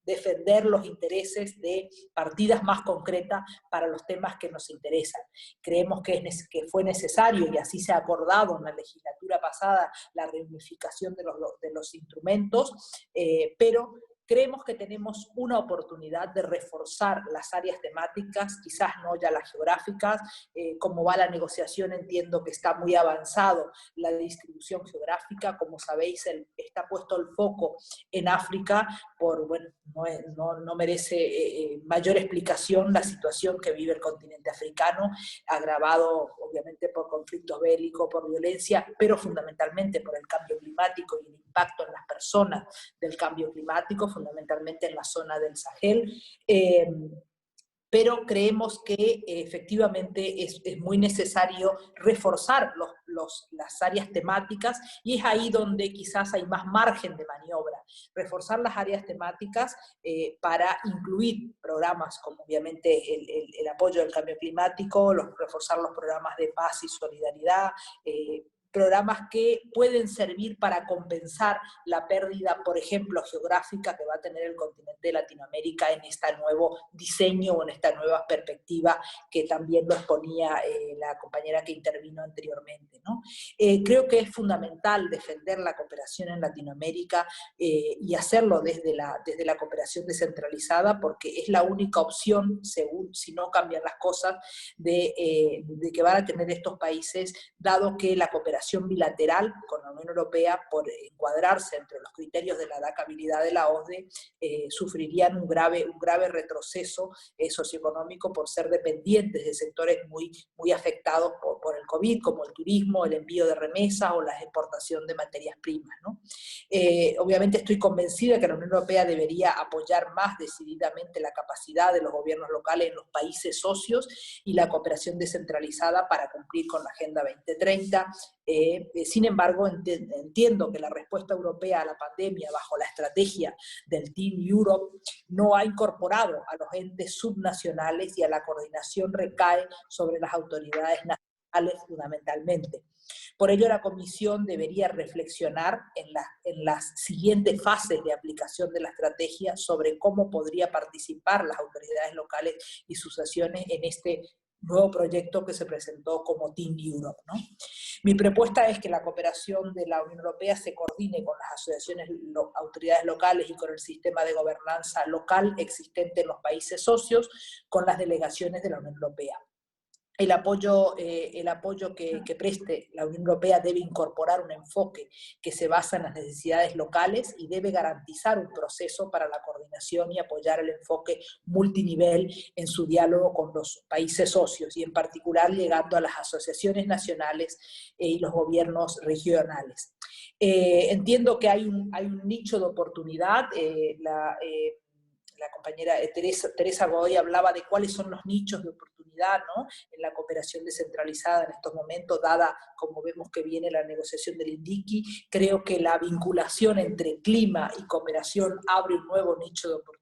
defender los intereses de partidas más concretas para los temas que nos interesan. Creemos que fue necesario, y así se ha acordado en la legislatura pasada, la reunificación de los instrumentos, pero creemos que tenemos una oportunidad de reforzar las áreas temáticas, quizás no ya las geográficas. Como va la negociación, entiendo que está muy avanzado la distribución geográfica. Como sabéis, está puesto el foco en África, no merece mayor explicación la situación que vive el continente africano, agravado obviamente por conflictos bélicos, por violencia, pero fundamentalmente por el cambio climático y el impacto en las personas del cambio climático, fundamentalmente en la zona del Sahel. Pero creemos que efectivamente es muy necesario reforzar las áreas temáticas, y es ahí donde quizás hay más margen de maniobra. Reforzar las áreas temáticas para incluir programas como obviamente el apoyo del cambio climático, reforzar los programas de paz y solidaridad, programas que pueden servir para compensar la pérdida, por ejemplo, geográfica que va a tener el continente de Latinoamérica en este nuevo diseño o en esta nueva perspectiva que también lo exponía la compañera que intervino anteriormente, ¿no? Creo que es fundamental defender la cooperación en Latinoamérica y hacerlo desde la cooperación descentralizada, porque es la única opción, según si no cambian las cosas, de que van a tener estos países, dado que la cooperación bilateral con la Unión Europea, por encuadrarse entre los criterios de la adaptabilidad de la OSDE, sufrirían un grave retroceso socioeconómico por ser dependientes de sectores muy afectados por el COVID, como el turismo, el envío de remesas o la exportación de materias primas, ¿no? Obviamente estoy convencida que la Unión Europea debería apoyar más decididamente la capacidad de los gobiernos locales en los países socios y la cooperación descentralizada para cumplir con la Agenda 2030. Sin embargo, entiendo que la respuesta europea a la pandemia bajo la estrategia del Team Europe no ha incorporado a los entes subnacionales y a la coordinación recae sobre las autoridades nacionales fundamentalmente. Por ello, la Comisión debería reflexionar en las siguientes fases de aplicación de la estrategia sobre cómo podría participar las autoridades locales y sus acciones en este nuevo proyecto que se presentó como Team Europe, ¿no? Mi propuesta es que la cooperación de la Unión Europea se coordine con las asociaciones, autoridades locales y con el sistema de gobernanza local existente en los países socios, con las delegaciones de la Unión Europea. El apoyo que preste la Unión Europea debe incorporar un enfoque que se basa en las necesidades locales y debe garantizar un proceso para la coordinación y apoyar el enfoque multinivel en su diálogo con los países socios y en particular llegando a las asociaciones nacionales y los gobiernos regionales. Entiendo que hay un nicho de oportunidad. La compañera Teresa Godoy hablaba de cuáles son los nichos de oportunidad, ¿no?, en la cooperación descentralizada en estos momentos, dada como vemos que viene la negociación del INDICI. Creo que la vinculación entre clima y cooperación abre un nuevo nicho de oportunidad.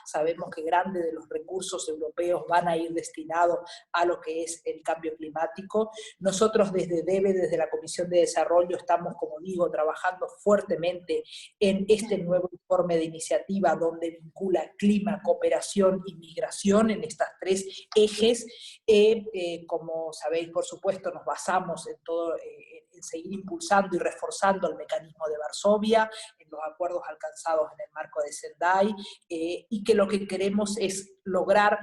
Sabemos que grandes de los recursos europeos van a ir destinados a lo que es el cambio climático. Nosotros desde DEVE, desde la Comisión de Desarrollo, estamos, como digo, trabajando fuertemente en este nuevo informe de iniciativa donde vincula clima, cooperación y migración en estas tres ejes. Como sabéis, por supuesto, nos basamos en todo, en seguir impulsando y reforzando el mecanismo de Varsovia, en los acuerdos alcanzados en el marco de Sendai, y que lo que queremos es lograr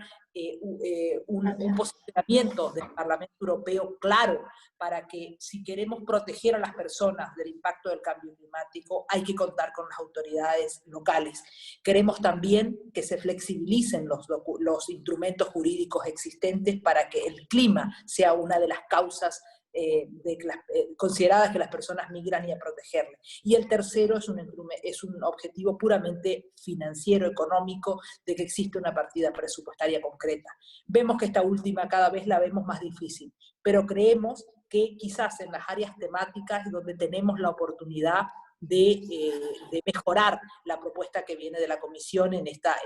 un posicionamiento del Parlamento Europeo claro para que si queremos proteger a las personas del impacto del cambio climático hay que contar con las autoridades locales. Queremos también que se flexibilicen los instrumentos jurídicos existentes para que el clima sea una de las causas consideradas que las personas migran y a protegerle. Y el tercero es un objetivo puramente financiero, económico, de que existe una partida presupuestaria concreta. Vemos que esta última cada vez la vemos más difícil, pero creemos que quizás en las áreas temáticas donde tenemos la oportunidad de mejorar la propuesta que viene de la Comisión en esta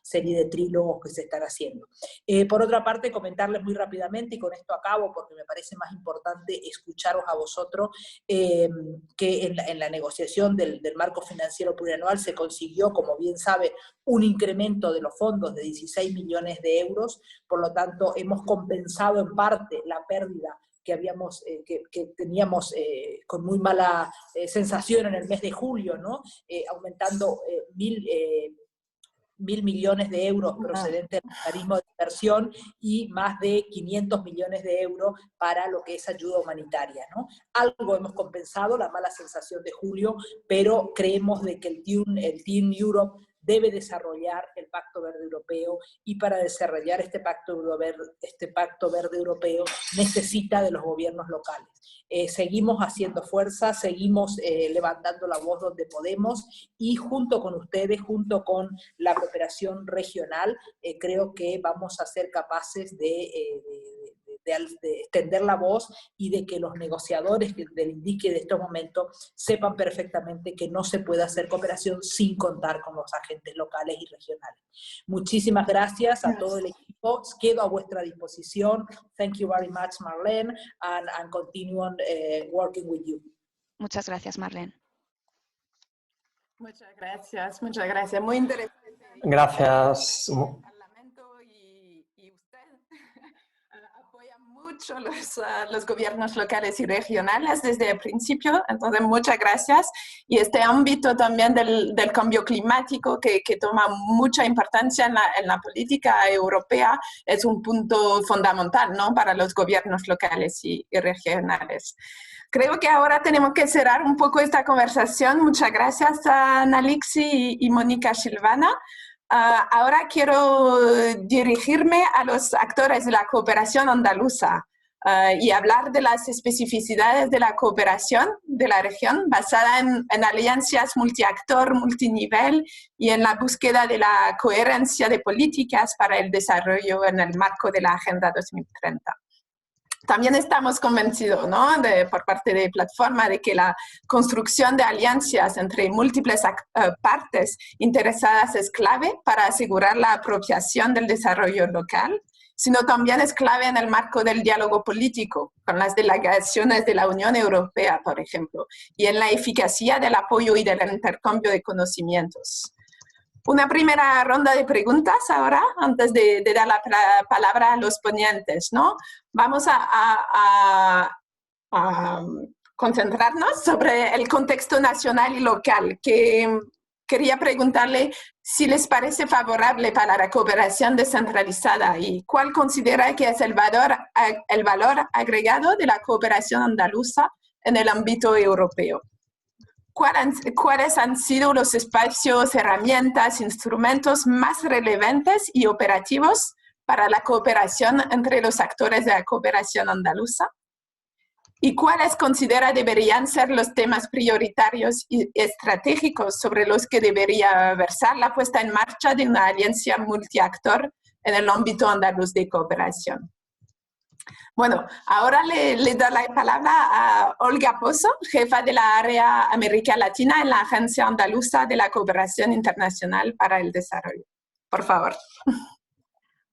serie de trílogos que se están haciendo. Por otra parte, comentarles muy rápidamente, y con esto acabo porque me parece más importante escucharos a vosotros, que en la negociación del marco financiero plurianual se consiguió, como bien sabe, un incremento de los fondos de 16 millones de euros, por lo tanto hemos compensado en parte la pérdida que teníamos con muy mala sensación en el mes de julio, ¿no? Aumentando 1.000 millones de euros procedentes del mecanismo de inversión y más de 500 millones de euros para lo que es ayuda humanitaria, ¿no? Algo hemos compensado, la mala sensación de julio, pero creemos de que el Team Europe debe desarrollar el Pacto Verde Europeo, y para desarrollar este Pacto Verde Europeo necesita de los gobiernos locales. Seguimos haciendo fuerza, seguimos levantando la voz donde podemos, y junto con ustedes, junto con la cooperación regional, creo que vamos a ser capaces de extender la voz y de que los negociadores del INDICI de estos momentos sepan perfectamente que no se puede hacer cooperación sin contar con los agentes locales y regionales. Muchísimas gracias a todo el equipo, quedo a vuestra disposición. Thank you very much, Marlene, and continue on working with you. Muchas gracias, Marlene. Muchas gracias. Muy interesante. Gracias. Parlamento y usted apoya mucho mucho los gobiernos locales y regionales desde el principio, entonces muchas gracias. Y este ámbito también del cambio climático que toma mucha importancia en la política europea es un punto fundamental, ¿no?, para los gobiernos locales y regionales. Creo que ahora tenemos que cerrar un poco esta conversación. Muchas gracias a Nalixi y Mónica Silvana. Ahora quiero dirigirme a los actores de la cooperación andaluza y hablar de las especificidades de la cooperación de la región basada en alianzas multiactor, multinivel y en la búsqueda de la coherencia de políticas para el desarrollo en el marco de la Agenda 2030. También estamos convencidos, ¿no?, por parte de Plataforma, de que la construcción de alianzas entre múltiples partes interesadas es clave para asegurar la apropiación del desarrollo local, sino también es clave en el marco del diálogo político con las delegaciones de la Unión Europea, por ejemplo, y en la eficacia del apoyo y del intercambio de conocimientos. Una primera ronda de preguntas ahora, antes de dar la palabra a los ponentes, ¿no? Vamos a concentrarnos sobre el contexto nacional y local, que quería preguntarle si les parece favorable para la cooperación descentralizada y cuál considera que es el valor agregado de la cooperación andaluza en el ámbito europeo. ¿Cuáles han sido los espacios, herramientas, instrumentos más relevantes y operativos para la cooperación entre los actores de la cooperación andaluza? ¿Y cuáles considera deberían ser los temas prioritarios y estratégicos sobre los que debería versar la puesta en marcha de una alianza multiactor en el ámbito andaluz de cooperación? Bueno, ahora le doy la palabra a Olga Pozo, jefa de la área América Latina en la Agencia Andaluza de la Cooperación Internacional para el Desarrollo. Por favor.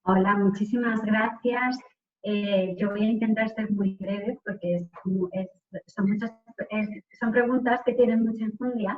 Hola, muchísimas gracias. Yo voy a intentar ser muy breve porque son preguntas que tienen mucha enjundia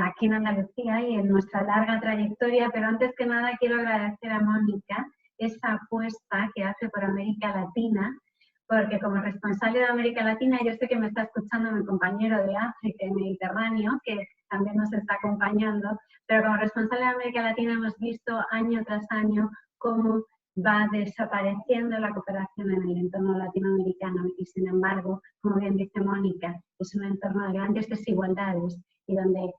aquí en Andalucía y en nuestra larga trayectoria, pero antes que nada quiero agradecer a Mónica esa apuesta que hace por América Latina, porque como responsable de América Latina, yo sé que me está escuchando mi compañero de África y Mediterráneo, que también nos está acompañando, pero como responsable de América Latina hemos visto año tras año cómo va desapareciendo la cooperación en el entorno latinoamericano y, sin embargo, como bien dice Mónica, es un entorno de grandes desigualdades y donde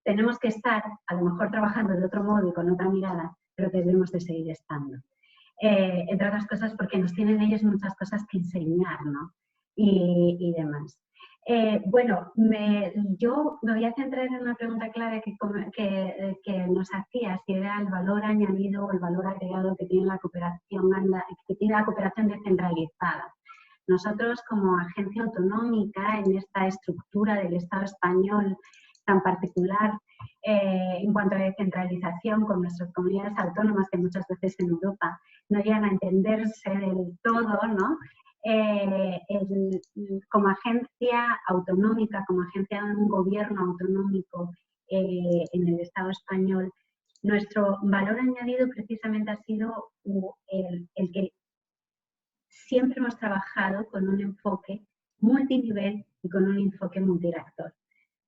tenemos que estar, a lo mejor trabajando de otro modo y con otra mirada, pero que debemos de seguir estando. Entre otras cosas porque nos tienen ellos muchas cosas que enseñar, ¿no? Y demás. Bueno, yo me voy a centrar en una pregunta clara que nos hacía, si era el valor añadido o el valor agregado que tiene la cooperación descentralizada. Nosotros, como agencia autonómica en esta estructura del Estado español tan particular, en cuanto a descentralización con nuestras comunidades autónomas, que muchas veces en Europa no llegan a entenderse del todo, ¿no? Como agencia autonómica, como agencia de un gobierno autonómico en el Estado español, nuestro valor añadido precisamente ha sido el que siempre hemos trabajado con un enfoque multinivel y con un enfoque multiactor.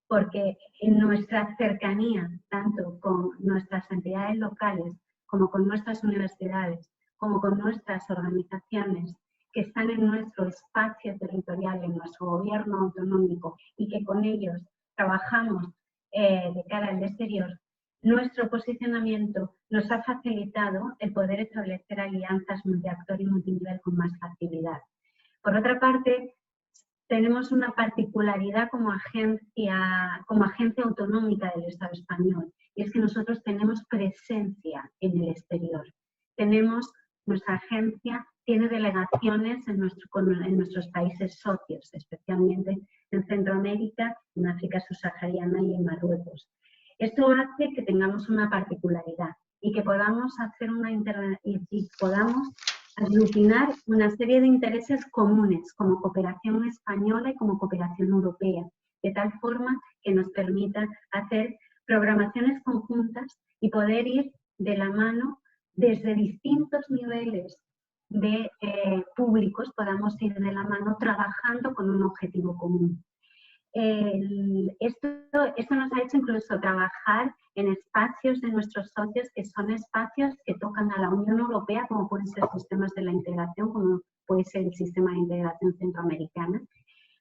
Porque en nuestra cercanía, tanto con nuestras entidades locales, como con nuestras universidades, como con nuestras organizaciones que están en nuestro espacio territorial, en nuestro gobierno autonómico y que con ellos trabajamos de cara al exterior, nuestro posicionamiento nos ha facilitado el poder establecer alianzas multiactor y multinivel con más facilidad. Por otra parte, tenemos una particularidad como agencia autonómica del Estado español, y es que nosotros tenemos presencia en el exterior. Nuestra agencia tiene delegaciones en nuestros países socios, especialmente en Centroamérica, en África subsahariana y en Marruecos. Esto hace que tengamos una particularidad y que podamos hacer podamos aglutinar una serie de intereses comunes como cooperación española y como cooperación europea, de tal forma que nos permita hacer programaciones conjuntas y poder ir de la mano desde distintos niveles de públicos podamos ir de la mano trabajando con un objetivo común. Esto nos ha hecho incluso trabajar en espacios de nuestros socios que son espacios que tocan a la Unión Europea, como pueden ser sistemas de la integración, como puede ser el sistema de integración centroamericana,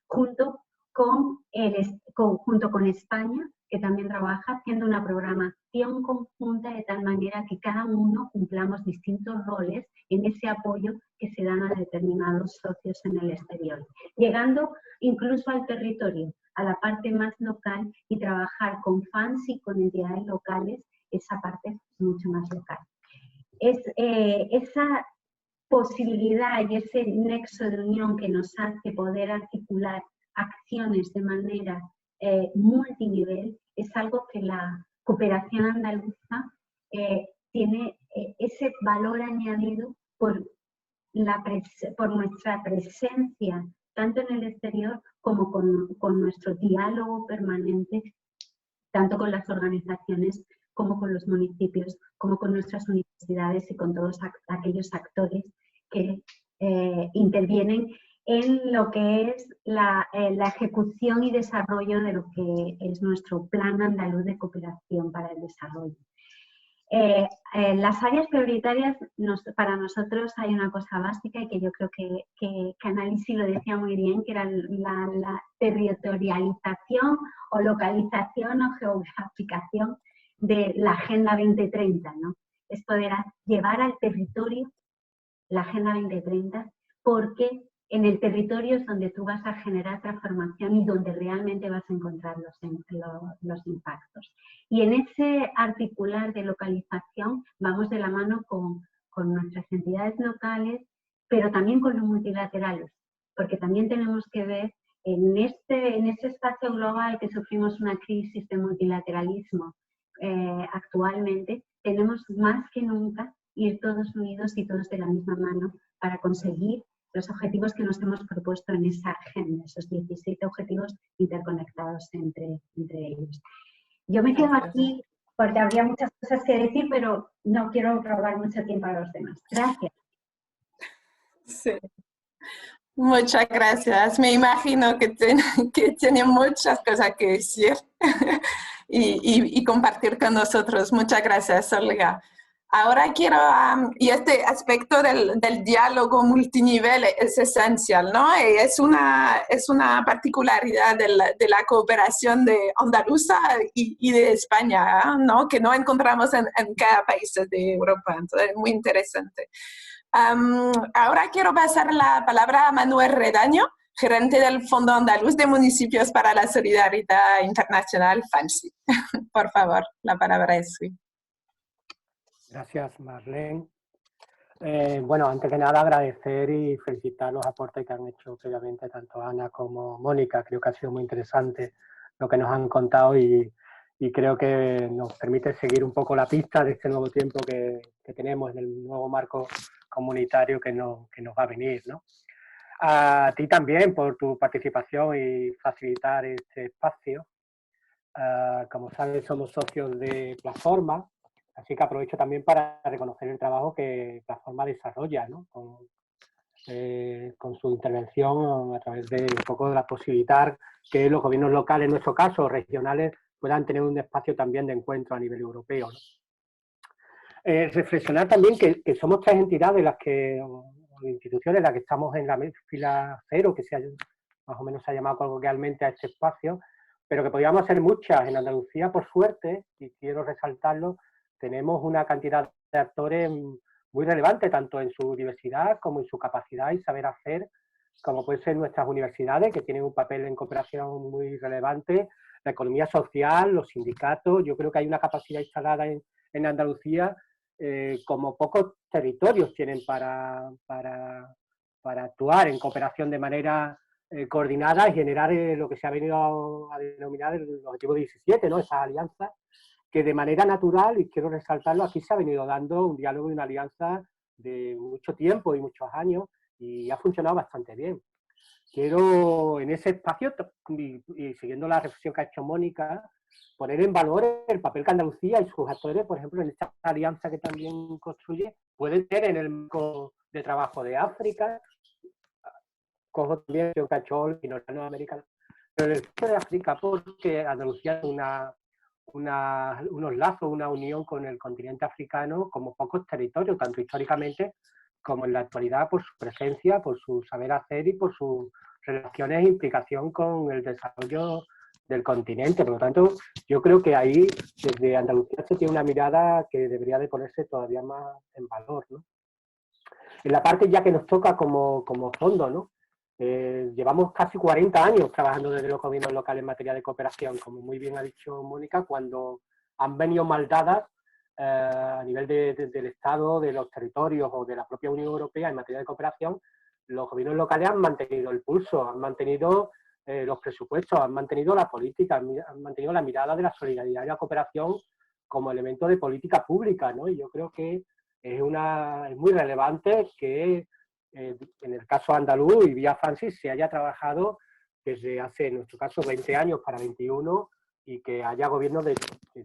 junto con España, que también trabaja haciendo una programación conjunta de tal manera que cada uno cumplamos distintos roles en ese apoyo que se dan a determinados socios en el exterior, llegando incluso al territorio, a la parte más local, y trabajar con fans y con entidades locales, esa parte mucho más local. Esa posibilidad y ese nexo de unión que nos hace poder articular acciones de manera multinivel es algo que la cooperación andaluza tiene ese valor añadido por nuestra presencia tanto en el exterior como con nuestro diálogo permanente, tanto con las organizaciones como con los municipios, como con nuestras universidades y con todos aquellos actores que intervienen en lo que es la ejecución y desarrollo de lo que es nuestro Plan Andaluz de Cooperación para el Desarrollo. Las áreas prioritarias, para nosotros hay una cosa básica y que yo creo que Annalisi lo decía muy bien, que era la territorialización o localización o geograficación de la Agenda 2030, ¿no? Es poder llevar al territorio la Agenda 2030, porque en el territorio es donde tú vas a generar transformación y donde realmente vas a encontrar los impactos. Y en ese articular de localización vamos de la mano con nuestras entidades locales, pero también con los multilaterales, porque también tenemos que ver en este espacio global que sufrimos una crisis de multilateralismo actualmente, tenemos más que nunca ir todos unidos y todos de la misma mano para conseguir los objetivos que nos hemos propuesto en esa agenda, esos 17 objetivos interconectados entre ellos. Yo me quedo aquí porque habría muchas cosas que decir, pero no quiero robar mucho tiempo a los demás. Gracias. Sí. Muchas gracias. Me imagino que tiene muchas cosas que decir y compartir con nosotros. Muchas gracias, Olga. Ahora quiero, y este aspecto del diálogo multinivel es esencial, ¿no? Es una particularidad de la cooperación de andaluza y de España, ¿no? Que no encontramos en cada país de Europa. Entonces, es muy interesante. Ahora quiero pasar la palabra a Manuel Redaño, gerente del Fondo Andaluz de Municipios para la Solidaridad Internacional, FANSI. Por favor, la palabra es suya. Gracias, Marlene. Bueno, antes que nada agradecer y felicitar los aportes que han hecho previamente tanto Ana como Mónica. Creo que ha sido muy interesante lo que nos han contado y creo que nos permite seguir un poco la pista de este nuevo tiempo que tenemos en el nuevo marco comunitario que nos va a venir, ¿no? A ti también por tu participación y facilitar este espacio. Como sabes, somos socios de Plataforma, así que aprovecho también para reconocer el trabajo que Plataforma desarrolla, ¿no? Con su intervención a través de un poco de la posibilitar que los gobiernos locales, en nuestro caso, regionales, puedan tener un espacio también de encuentro a nivel europeo, ¿no? Reflexionar también que somos tres entidades o instituciones las que estamos en la fila cero, que más o menos se ha llamado coloquialmente a este espacio, pero que podríamos ser muchas. En Andalucía, por suerte, y quiero resaltarlo, tenemos una cantidad de actores muy relevante, tanto en su diversidad como en su capacidad y saber hacer, como pueden ser nuestras universidades, que tienen un papel en cooperación muy relevante, la economía social, los sindicatos. Yo creo que hay una capacidad instalada en Andalucía como pocos territorios tienen para actuar en cooperación de manera coordinada y generar lo que se ha venido a denominar el objetivo 17, ¿no? Esa alianza que de manera natural, y quiero resaltarlo, aquí se ha venido dando un diálogo y una alianza de mucho tiempo y muchos años y ha funcionado bastante bien. Quiero en ese espacio, y siguiendo la reflexión que ha hecho Mónica, poner en valor el papel que Andalucía y sus actores, por ejemplo, en esta alianza que también construye, pueden tener en el marco de trabajo de África, cojo también un cachol y norteamericano, pero en el caso de África, porque Andalucía tiene unos lazos, una unión con el continente africano como pocos territorios, tanto históricamente como en la actualidad, por su presencia, por su saber hacer y por sus relaciones e implicación con el desarrollo del continente. Por lo tanto, yo creo que ahí, desde Andalucía, se tiene una mirada que debería de ponerse todavía más en valor, ¿no? En la parte ya que nos toca como fondo, ¿no? Llevamos casi 40 años trabajando desde los gobiernos locales en materia de cooperación, como muy bien ha dicho Mónica, cuando han venido mal dadas a nivel del Estado, de los territorios o de la propia Unión Europea en materia de cooperación. Los gobiernos locales han mantenido el pulso, han mantenido los presupuestos, han mantenido la política, han mantenido la mirada de la solidaridad y la cooperación como elemento de política pública, ¿no? Y yo creo que es muy relevante que en el caso andaluz y vía FANSI se haya trabajado desde hace, en nuestro caso, 20 años para 21 y que haya gobiernos de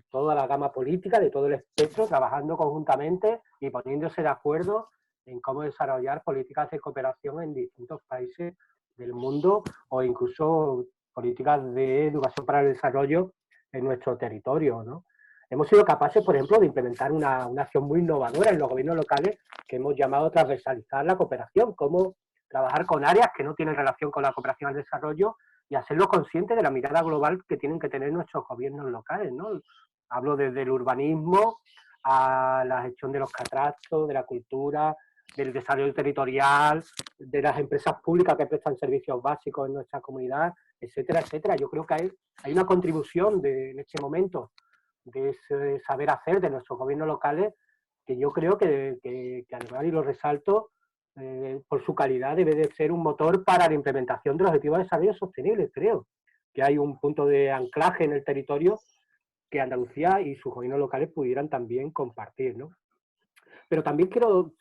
toda la gama política, de todo el espectro, trabajando conjuntamente y poniéndose de acuerdo en cómo desarrollar políticas de cooperación en distintos países del mundo o incluso políticas de educación para el desarrollo en nuestro territorio, ¿no? Hemos sido capaces, por ejemplo, de implementar una acción muy innovadora en los gobiernos locales que hemos llamado transversalizar la cooperación, cómo trabajar con áreas que no tienen relación con la cooperación al desarrollo y hacerlo consciente de la mirada global que tienen que tener nuestros gobiernos locales, ¿no? Hablo desde el urbanismo a la gestión de los catastros, de la cultura, del desarrollo territorial, de las empresas públicas que prestan servicios básicos en nuestra comunidad, etcétera, etcétera. Yo creo que hay una contribución en este momento de ese saber hacer de nuestros gobiernos locales que yo creo que además, y lo resalto, por su calidad debe de ser un motor para la implementación de los objetivos de desarrollo sostenible. Creo que hay un punto de anclaje en el territorio que Andalucía y sus gobiernos locales pudieran también compartir, ¿no? Pero también quiero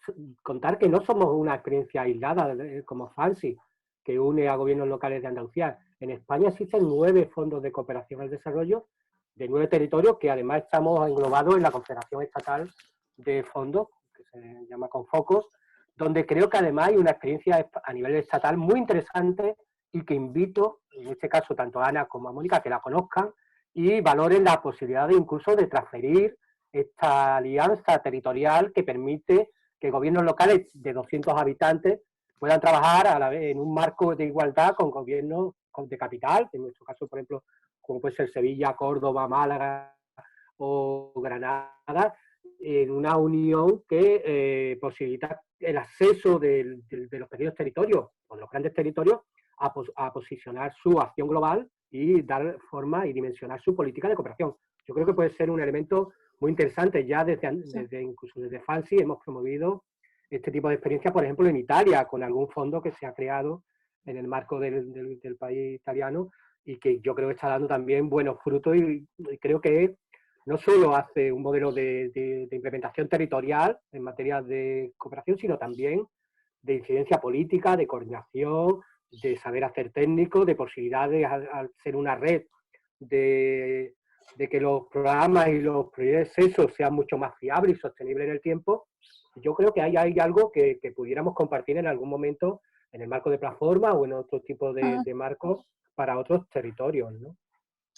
contar que no somos una experiencia aislada como FANSI, que une a gobiernos locales de Andalucía. En España existen 9 fondos de cooperación al desarrollo de 9 territorios que además estamos englobados en la Confederación Estatal de Fondos, que se llama Confocos, donde creo que además hay una experiencia a nivel estatal muy interesante y que invito, en este caso, tanto a Ana como a Mónica, que la conozcan y valoren la posibilidad de incluso de transferir esta alianza territorial que permite que gobiernos locales de 200 habitantes puedan trabajar a la vez en un marco de igualdad con gobiernos de capital, en nuestro caso, por ejemplo, como puede ser Sevilla, Córdoba, Málaga o Granada, en una unión que posibilita el acceso de los pequeños territorios o los grandes territorios a posicionar su acción global y dar forma y dimensionar su política de cooperación. Yo creo que puede ser un elemento muy interesante. Ya incluso desde FANSI hemos promovido este tipo de experiencia, por ejemplo, en Italia, con algún fondo que se ha creado en el marco del país italiano y que yo creo que está dando también buenos frutos y creo que no solo hace un modelo de implementación territorial en materia de cooperación, sino también de incidencia política, de coordinación, de saber hacer técnico, de posibilidades al ser una red de que los programas y los procesos sean mucho más fiables y sostenibles en el tiempo. Yo creo que hay algo que pudiéramos compartir en algún momento en el marco de plataforma o en otro tipo de marcos para otros territorios, ¿no?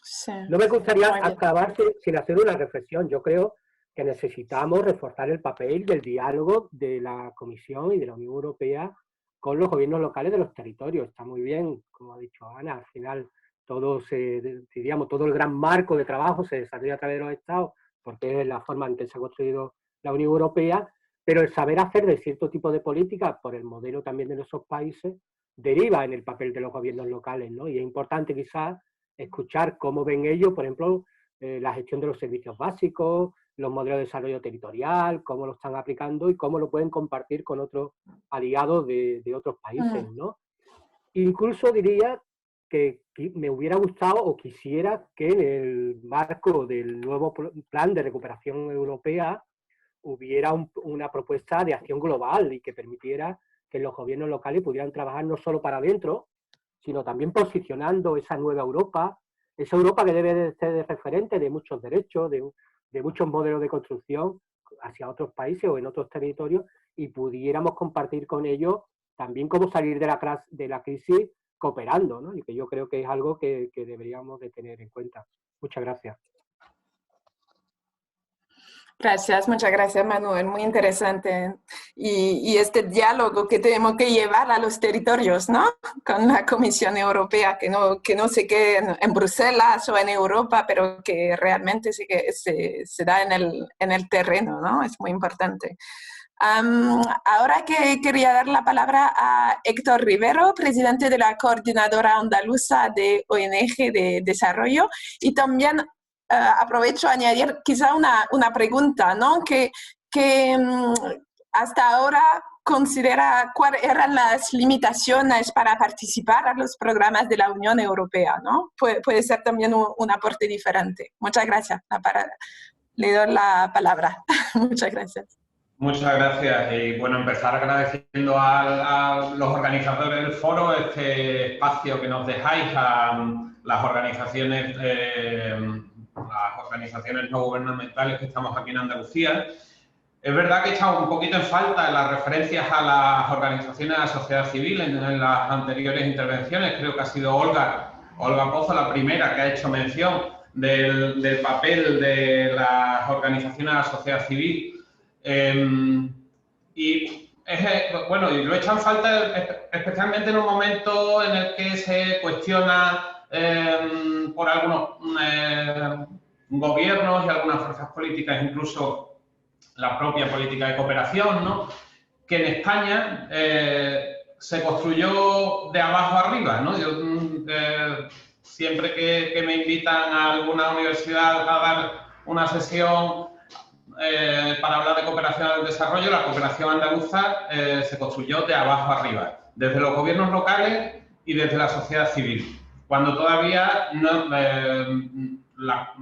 Sí, no me gustaría acabar sin hacer una reflexión. Yo creo que necesitamos reforzar el papel del diálogo de la Comisión y de la Unión Europea con los gobiernos locales de los territorios. Está muy bien, como ha dicho Ana, al final todo el gran marco de trabajo se desarrolla a través de los Estados, porque es la forma en que se ha construido la Unión Europea, pero el saber hacer de cierto tipo de políticas, por el modelo también de nuestros países, deriva en el papel de los gobiernos locales, ¿no? Y es importante quizás escuchar cómo ven ellos, por ejemplo, la gestión de los servicios básicos, los modelos de desarrollo territorial, cómo lo están aplicando y cómo lo pueden compartir con otros aliados de otros países, ¿no? Incluso diría que me hubiera gustado o quisiera que en el marco del nuevo plan de recuperación europea hubiera una propuesta de acción global y que permitiera que los gobiernos locales pudieran trabajar no solo para adentro, sino también posicionando esa nueva Europa, esa Europa que debe de ser de referente de muchos derechos, de muchos modelos de construcción hacia otros países o en otros territorios, y pudiéramos compartir con ellos también cómo salir de la crisis cooperando, ¿no? Y que yo creo que es algo que deberíamos de tener en cuenta. Muchas gracias. Gracias, muchas gracias, Manuel, muy interesante. Y este diálogo que tenemos que llevar a los territorios, ¿no? Con la Comisión Europea, que no se quede en Bruselas o en Europa, pero que realmente sí que se da en el terreno, ¿no? Es muy importante. Ahora que quería dar la palabra a Héctor Rivero, presidente de la Coordinadora Andaluza de ONG de Desarrollo, y también aprovecho a añadir quizá una pregunta, ¿no? Que hasta ahora considera cuáles eran las limitaciones para participar a los programas de la Unión Europea, ¿no? Puede ser también un aporte diferente. Muchas gracias. Le doy la palabra. Muchas gracias. Muchas gracias. Y bueno, empezar agradeciendo a los organizadores del foro este espacio que nos dejáis, a las organizaciones no gubernamentales que estamos aquí en Andalucía. Es verdad que he echado un poquito en falta las referencias a las organizaciones de la sociedad civil en las anteriores intervenciones. Creo que ha sido Olga Pozo la primera que ha hecho mención del papel de las organizaciones de la sociedad civil. Y lo he echado en falta especialmente en un momento en el que se cuestiona por algunos gobiernos y algunas fuerzas políticas, incluso la propia política de cooperación, ¿no? Que en España se construyó de abajo arriba, ¿no? Yo, siempre que me invitan a alguna universidad a dar una sesión para hablar de cooperación al desarrollo, la cooperación andaluza se construyó de abajo arriba, desde los gobiernos locales y desde la sociedad civil, cuando todavía la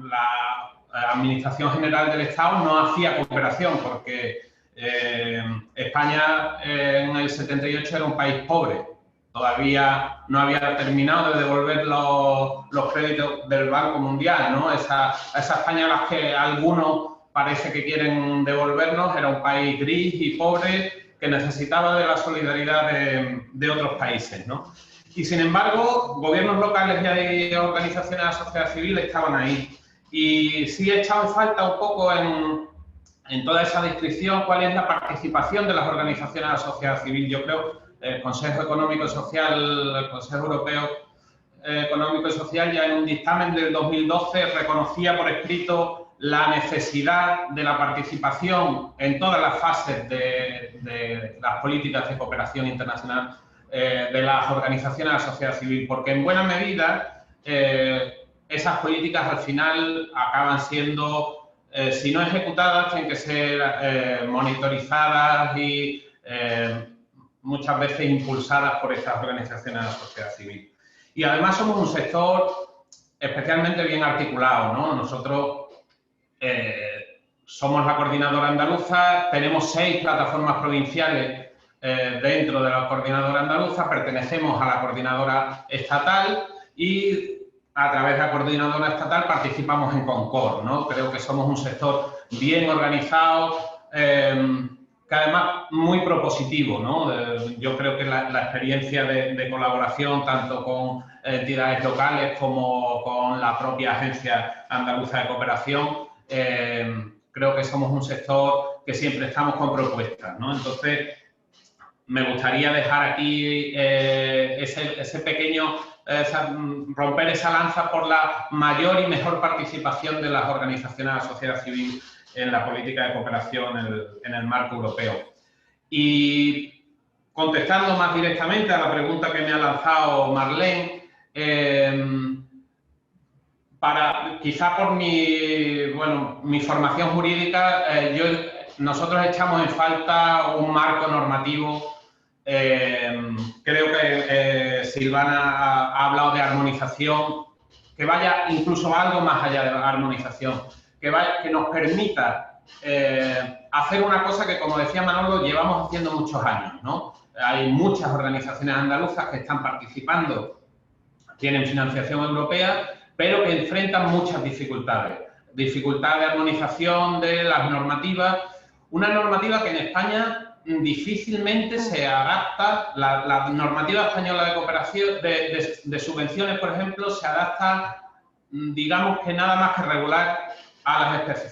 Administración General del Estado no hacía cooperación, porque España en el 78 era un país pobre, todavía no había terminado de devolver los créditos del Banco Mundial, ¿no? Esa España a la que algunos parece que quieren devolvernos era un país gris y pobre que necesitaba de la solidaridad de otros países, ¿no? Y sin embargo, gobiernos locales y organizaciones de la sociedad civil estaban ahí. Y sí he echado en falta un poco en toda esa descripción cuál es la participación de las organizaciones de la sociedad civil. Yo creo que el Consejo Económico y Social, el Consejo Europeo Económico y Social, ya en un dictamen del 2012 reconocía por escrito la necesidad de la participación en todas las fases de las políticas de cooperación internacional de las organizaciones de la sociedad civil, porque en buena medida esas políticas al final acaban siendo, si no ejecutadas, tienen que ser monitorizadas y muchas veces impulsadas por estas organizaciones de la sociedad civil. Y además somos un sector especialmente bien articulado, ¿no? Nosotros somos la coordinadora andaluza, tenemos 6 plataformas provinciales dentro de la coordinadora andaluza, pertenecemos a la coordinadora estatal y a través de la coordinadora estatal participamos en Concord, ¿no? Creo que somos un sector bien organizado, que además muy propositivo, ¿no? Yo creo que la experiencia de colaboración tanto con entidades locales como con la propia Agencia Andaluza de Cooperación, creo que somos un sector que siempre estamos con propuestas, ¿no? Entonces, me gustaría dejar aquí ese pequeño, romper esa lanza por la mayor y mejor participación de las organizaciones de la sociedad civil en la política de cooperación en el marco europeo. Y contestando más directamente a la pregunta que me ha lanzado Marlene, quizá por mi formación jurídica, nosotros echamos en falta un marco normativo. Creo que Silvana ha hablado de armonización, que vaya incluso algo más allá de la armonización, que nos permita hacer una cosa que, como decía Manolo, llevamos haciendo muchos años, ¿no? Hay muchas organizaciones andaluzas que están participando, tienen financiación europea, pero que enfrentan muchas dificultades. Dificultad de armonización de las normativas, una normativa que en España difícilmente se adapta, la normativa española de cooperación, de subvenciones, por ejemplo, se adapta, digamos que nada más que regular a las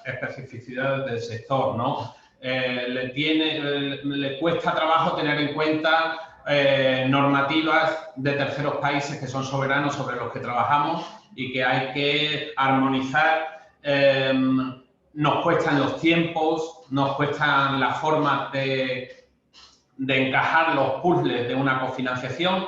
especificidades del sector, ¿no? Le cuesta trabajo tener en cuenta normativas de terceros países que son soberanos sobre los que trabajamos y que hay que armonizar. Nos cuestan los tiempos, nos cuestan las formas de encajar los puzzles de una cofinanciación,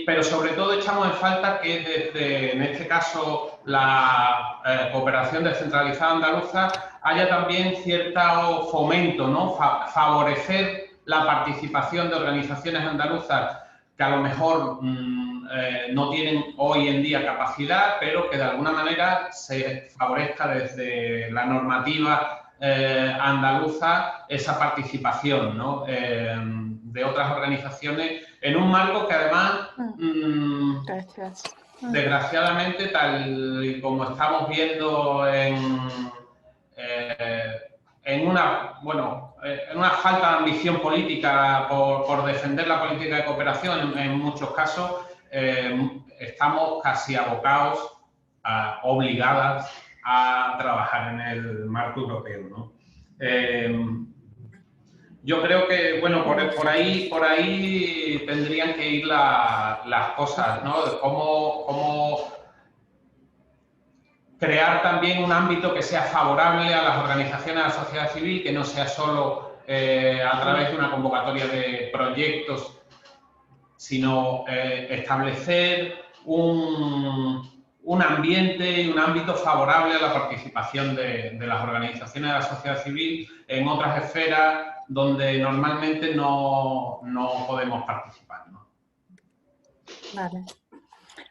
pero sobre todo echamos en falta que desde, en este caso, la cooperación descentralizada andaluza haya también cierto fomento, ¿no? Favorecer la participación de organizaciones andaluzas que a lo mejor no tienen hoy en día capacidad, pero que de alguna manera se favorezca desde la normativa andaluza esa participación, ¿no? De otras organizaciones en un marco que además, desgraciadamente, tal y como estamos viendo en una falta de ambición política por defender la política de cooperación, en muchos casos, estamos casi abocados, obligadas a trabajar en el marco europeo, ¿no? Yo creo que, bueno, por ahí tendrían que ir las cosas, ¿no? De cómo crear también un ámbito que sea favorable a las organizaciones de la sociedad civil, que no sea solo a través de una convocatoria de proyectos, sino establecer un ambiente y un ámbito favorable a la participación de las organizaciones de la sociedad civil en otras esferas donde normalmente no podemos participar, ¿no? Vale.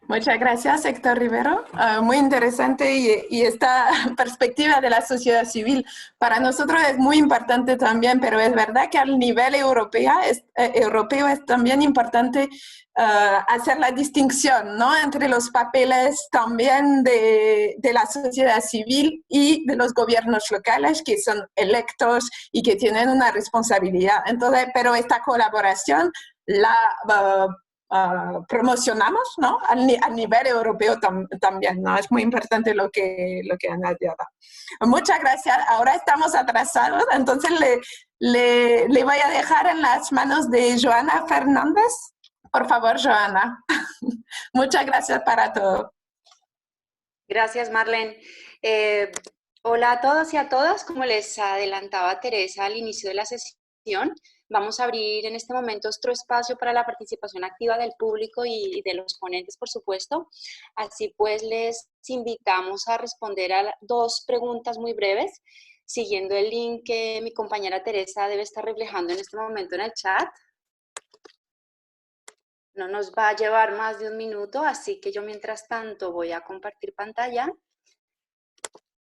Muchas gracias, Héctor Rivero. Muy interesante y esta perspectiva de la sociedad civil para nosotros es muy importante también, pero es verdad que al nivel europeo es también importante hacer la distinción, ¿no? Entre los papeles también de la sociedad civil y de los gobiernos locales que son electos y que tienen una responsabilidad. Entonces, pero esta colaboración promocionamos, ¿no? Al nivel europeo también, ¿no? Es muy importante lo que han añadido. Muchas gracias. Ahora estamos atrasados, entonces le voy a dejar en las manos de Joana Fernández. Por favor, Joana. Muchas gracias para todo. Gracias, Marlene. Hola a todos y a todas. Como les adelantaba Teresa al inicio de la sesión, vamos a abrir en este momento otro espacio para la participación activa del público y de los ponentes, por supuesto. Así pues, les invitamos a responder a 2 preguntas muy breves, siguiendo el link que mi compañera Teresa debe estar reflejando en este momento en el chat. No nos va a llevar más de 1 minuto, así que yo mientras tanto voy a compartir pantalla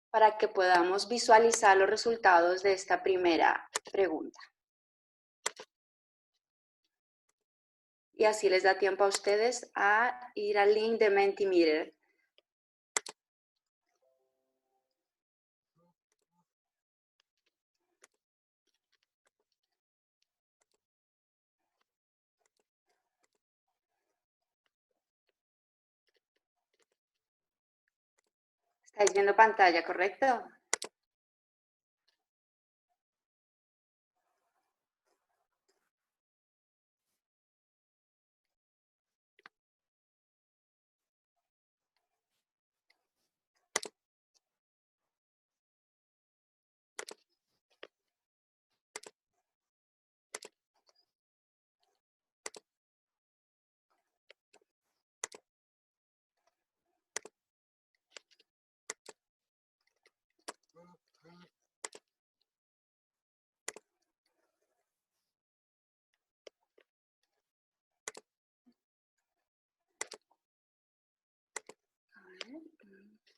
para que podamos visualizar los resultados de esta primera pregunta. Y así les da tiempo a ustedes a ir al link de Mentimeter. ¿Estáis viendo pantalla, correcto?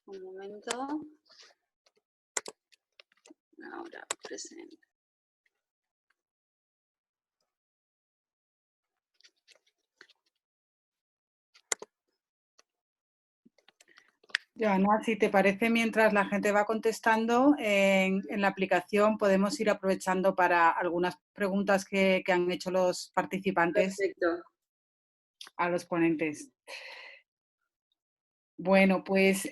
Un momento. Ahora presento. Joana, si te parece, mientras la gente va contestando, en la aplicación podemos ir aprovechando para algunas preguntas que han hecho los participantes. Perfecto. A los ponentes. Bueno, pues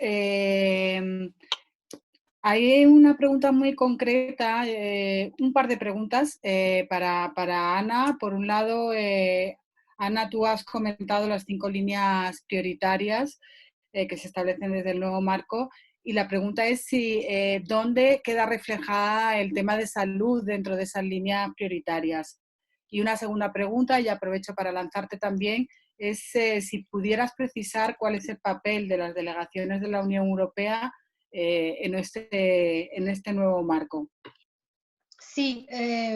hay una pregunta muy concreta, un par de preguntas para Ana. Por un lado, Ana, tú has comentado las 5 líneas prioritarias que se establecen desde el nuevo marco, y la pregunta es si dónde queda reflejada el tema de salud dentro de esas líneas prioritarias. Y una segunda pregunta, y aprovecho para lanzarte también, es si pudieras precisar cuál es el papel de las delegaciones de la Unión Europea en este nuevo marco. Sí,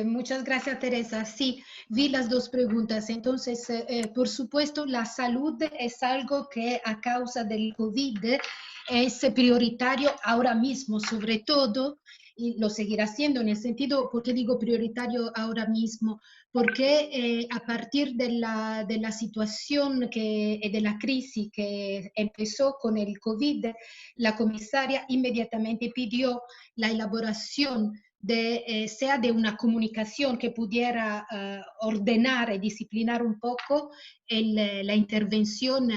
muchas gracias, Teresa. Sí, vi las dos preguntas. Entonces, por supuesto, la salud es algo que a causa del COVID es prioritario ahora mismo, sobre todo, y lo seguirá siendo en el sentido, ¿por qué digo prioritario ahora mismo? Porque a partir de la situación de la crisis que empezó con el COVID, la comisaria inmediatamente pidió la elaboración sea de una comunicación que pudiera ordenar y disciplinar un poco la intervención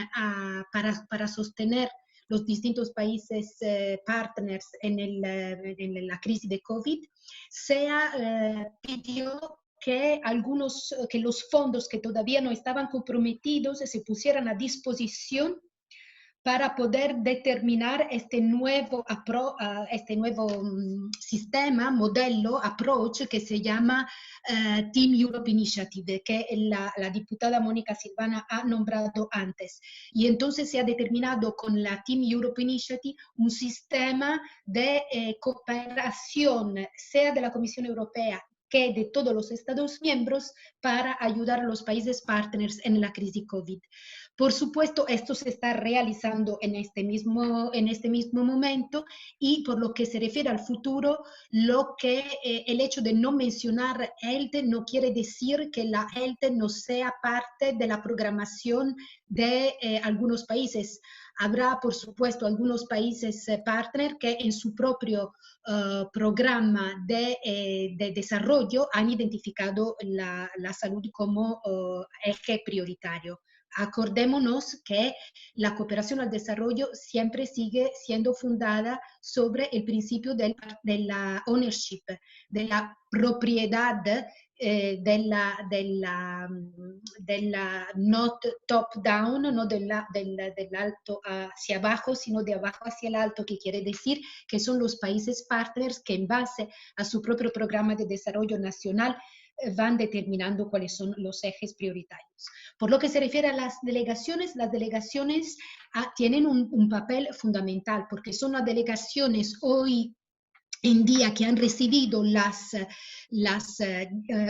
para sostener los distintos países partners en la crisis de COVID, pidió que los fondos que todavía no estaban comprometidos se pusieran a disposición para poder determinar este nuevo sistema, modelo, approach que se llama Team Europe Initiative, que la diputada Mónica Silvana ha nombrado antes. Y entonces se ha determinado con la Team Europe Initiative un sistema de cooperación, sea de la Comisión Europea que de todos los Estados miembros, para ayudar a los países partners en la crisis COVID. Por supuesto, esto se está realizando en este mismo momento, y por lo que se refiere al futuro, el hecho de no mencionar ELTE no quiere decir que la ELTE no sea parte de la programación de algunos países. Habrá, por supuesto, algunos países partner que en su propio programa de desarrollo han identificado la salud como eje prioritario. Acordémonos que la cooperación al desarrollo siempre sigue siendo fundada sobre el principio de la ownership, de la propiedad, de la not top down, no del alto hacia abajo, sino de abajo hacia el alto, que quiere decir que son los países partners que en base a su propio programa de desarrollo nacional van determinando cuáles son los ejes prioritarios. Por lo que se refiere a las delegaciones tienen un papel fundamental, porque son las delegaciones hoy en día que han recibido las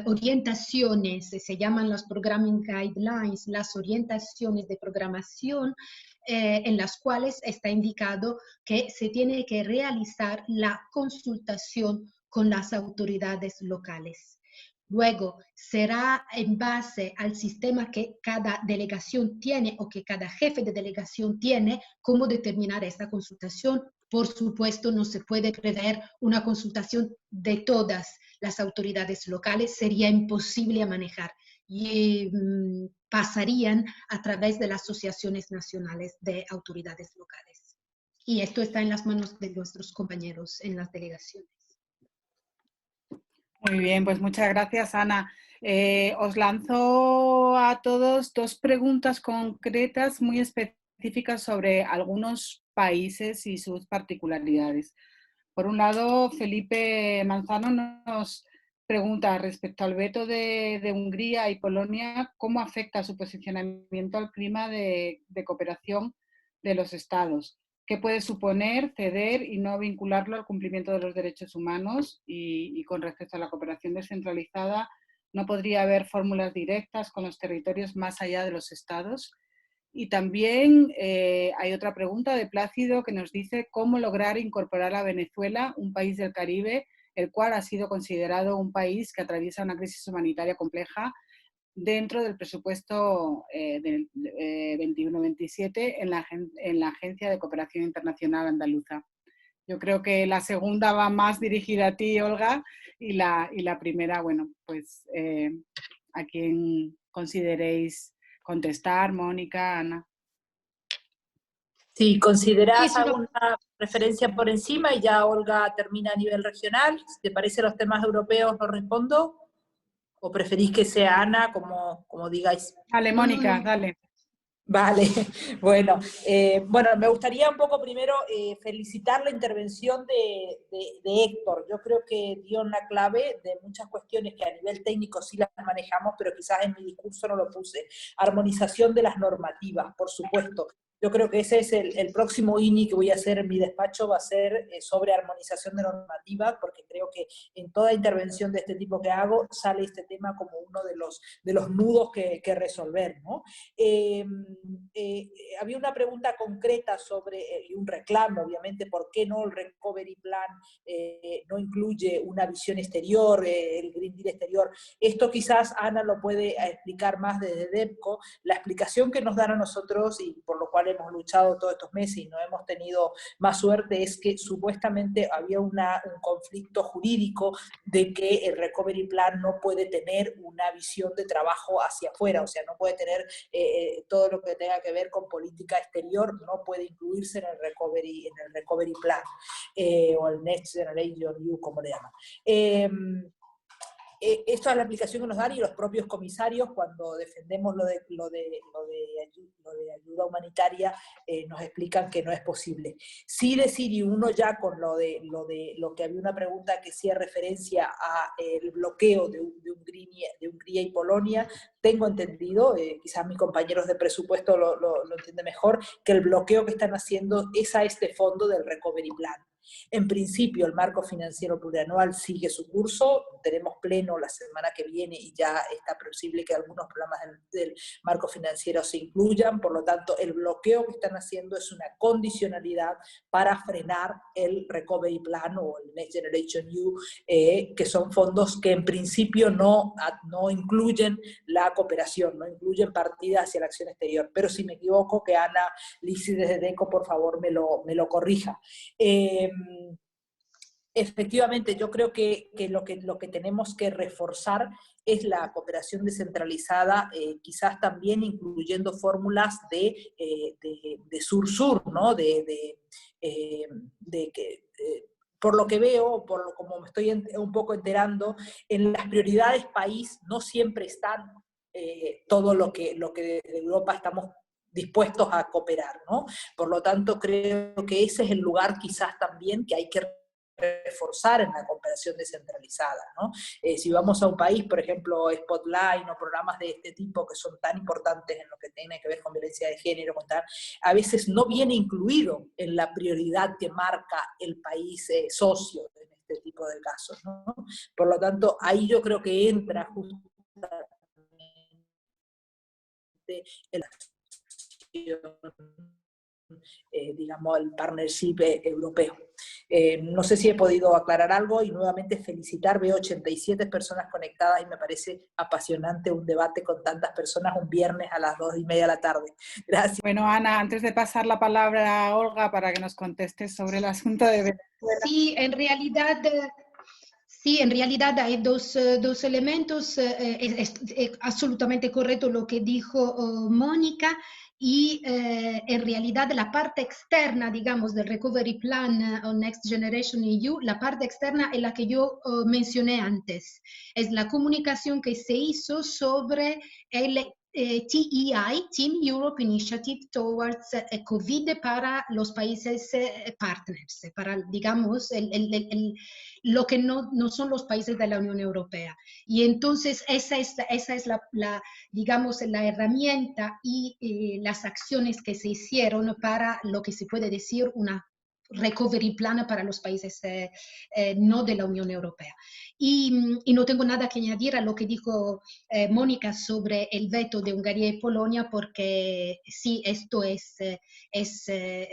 orientaciones, se llaman las Programming Guidelines, las orientaciones de programación, en las cuales está indicado que se tiene que realizar la consultación con las autoridades locales. Luego, será en base al sistema que cada delegación tiene o que cada jefe de delegación tiene cómo determinar esta consultación. Por supuesto, no se puede prever una consultación de todas las autoridades locales, sería imposible a manejar y pasarían a través de las asociaciones nacionales de autoridades locales. Y esto está en las manos de nuestros compañeros en las delegaciones. Muy bien, pues muchas gracias, Ana. Os lanzo a todos 2 preguntas concretas muy específicas sobre algunos países y sus particularidades. Por un lado, Felipe Manzano nos pregunta respecto al veto de Hungría y Polonia, ¿cómo afecta su posicionamiento al clima de cooperación de los Estados? ¿Qué puede suponer ceder y no vincularlo al cumplimiento de los derechos humanos? Y con respecto a la cooperación descentralizada, ¿no podría haber fórmulas directas con los territorios más allá de los estados? Y también hay otra pregunta de Plácido que nos dice cómo lograr incorporar a Venezuela, un país del Caribe, el cual ha sido considerado un país que atraviesa una crisis humanitaria compleja, dentro del presupuesto del 21-27 en la Agencia de Cooperación Internacional Andaluza. Yo creo que la segunda va más dirigida a ti, Olga, y la primera, bueno, pues a quien consideréis contestar, Mónica, Ana. Si considerás alguna referencia por encima y ya Olga termina a nivel regional, si te parece los temas europeos no respondo, o preferís que sea Ana, como digáis. Dale, Mónica, dale. Vale, bueno, me gustaría un poco primero felicitar la intervención de Héctor. Yo creo que dio una clave de muchas cuestiones que a nivel técnico sí las manejamos, pero quizás en mi discurso no lo puse. Armonización de las normativas, por supuesto. Yo creo que ese es el próximo INI que voy a hacer en mi despacho, va a ser sobre armonización de normativas, porque creo que en toda intervención de este tipo que hago sale este tema como uno de los nudos que resolver, ¿no? Había una pregunta concreta sobre, y un reclamo, obviamente, ¿por qué no el Recovery Plan no incluye una visión exterior, el Green Deal exterior? Esto quizás Ana lo puede explicar más desde DEPCO. La explicación que nos dan a nosotros, y por lo cual hemos luchado todos estos meses y no hemos tenido más suerte, es que supuestamente había un conflicto jurídico de que el Recovery Plan no puede tener una visión de trabajo hacia afuera, o sea, no puede tener todo lo que tenga que ver con política exterior, no puede incluirse en el Recovery Plan, o el Next Generation EU, como le llaman. Esto es la aplicación que nos dan, y los propios comisarios, cuando defendemos lo de ayuda humanitaria, nos explican que no es posible. Sí decir, y uno ya con lo que había una pregunta que hacía referencia a el bloqueo de Hungría y Polonia, tengo entendido, quizás mis compañeros de presupuesto lo entienden mejor, que el bloqueo que están haciendo es a este fondo del Recovery Plan. En principio, el marco financiero plurianual sigue su curso, tenemos pleno la semana que viene y ya está posible que algunos programas del marco financiero se incluyan, por lo tanto, el bloqueo que están haciendo es una condicionalidad para frenar el Recovery Plan o el Next Generation EU, que son fondos que en principio no incluyen la cooperación, no incluyen partidas hacia la acción exterior, pero si me equivoco, que Ana Lisi desde DECO, por favor, me lo corrija. Efectivamente, yo creo que lo que tenemos que reforzar es la cooperación descentralizada, quizás también incluyendo fórmulas de sur-sur, ¿no? Por lo que veo, como me estoy un poco enterando, en las prioridades país no siempre están todo lo que desde Europa estamos dispuestos a cooperar, ¿no? Por lo tanto, creo que ese es el lugar quizás también que hay que reforzar en la cooperación descentralizada, ¿no? Si vamos a un país, por ejemplo, Spotlight o programas de este tipo que son tan importantes en lo que tiene que ver con violencia de género, a veces no viene incluido en la prioridad que marca el país socio en este tipo de casos, ¿no? Por lo tanto, ahí yo creo que entra justamente en la digamos, el partnership europeo. No sé si he podido aclarar algo, y nuevamente felicitar, veo 87 personas conectadas y me parece apasionante un debate con tantas personas un viernes a las 2:30 de la tarde. Gracias. Bueno, Ana, antes de pasar la palabra a Olga para que nos conteste sobre el asunto de Venezuela. Sí, en realidad hay dos elementos. Es absolutamente correcto lo que dijo Mónica. Y en realidad la parte externa, digamos, del Recovery Plan o Next Generation EU, la parte externa es la que yo mencioné antes. Es la comunicación que se hizo sobre el TEI, Team Europe Initiative Towards COVID, para los países partners, para, digamos, lo que no son los países de la Unión Europea. Y entonces esa es digamos, la herramienta y las acciones que se hicieron para lo que se puede decir una recovery plan para los países no de la Unión Europea. Y no tengo nada que añadir a lo que dijo Mónica sobre el veto de Hungría y Polonia, porque sí, esto es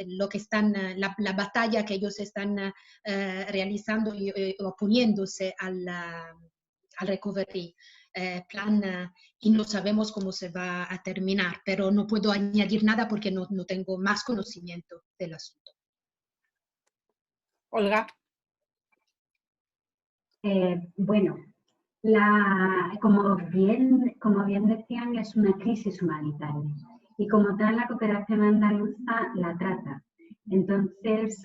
lo que están, la batalla que ellos están realizando y oponiéndose al recovery plan y no sabemos cómo se va a terminar, pero no puedo añadir nada porque no tengo más conocimiento del asunto. Olga. Bueno, como bien decían, es una crisis humanitaria y como tal la cooperación andaluza la trata. Entonces,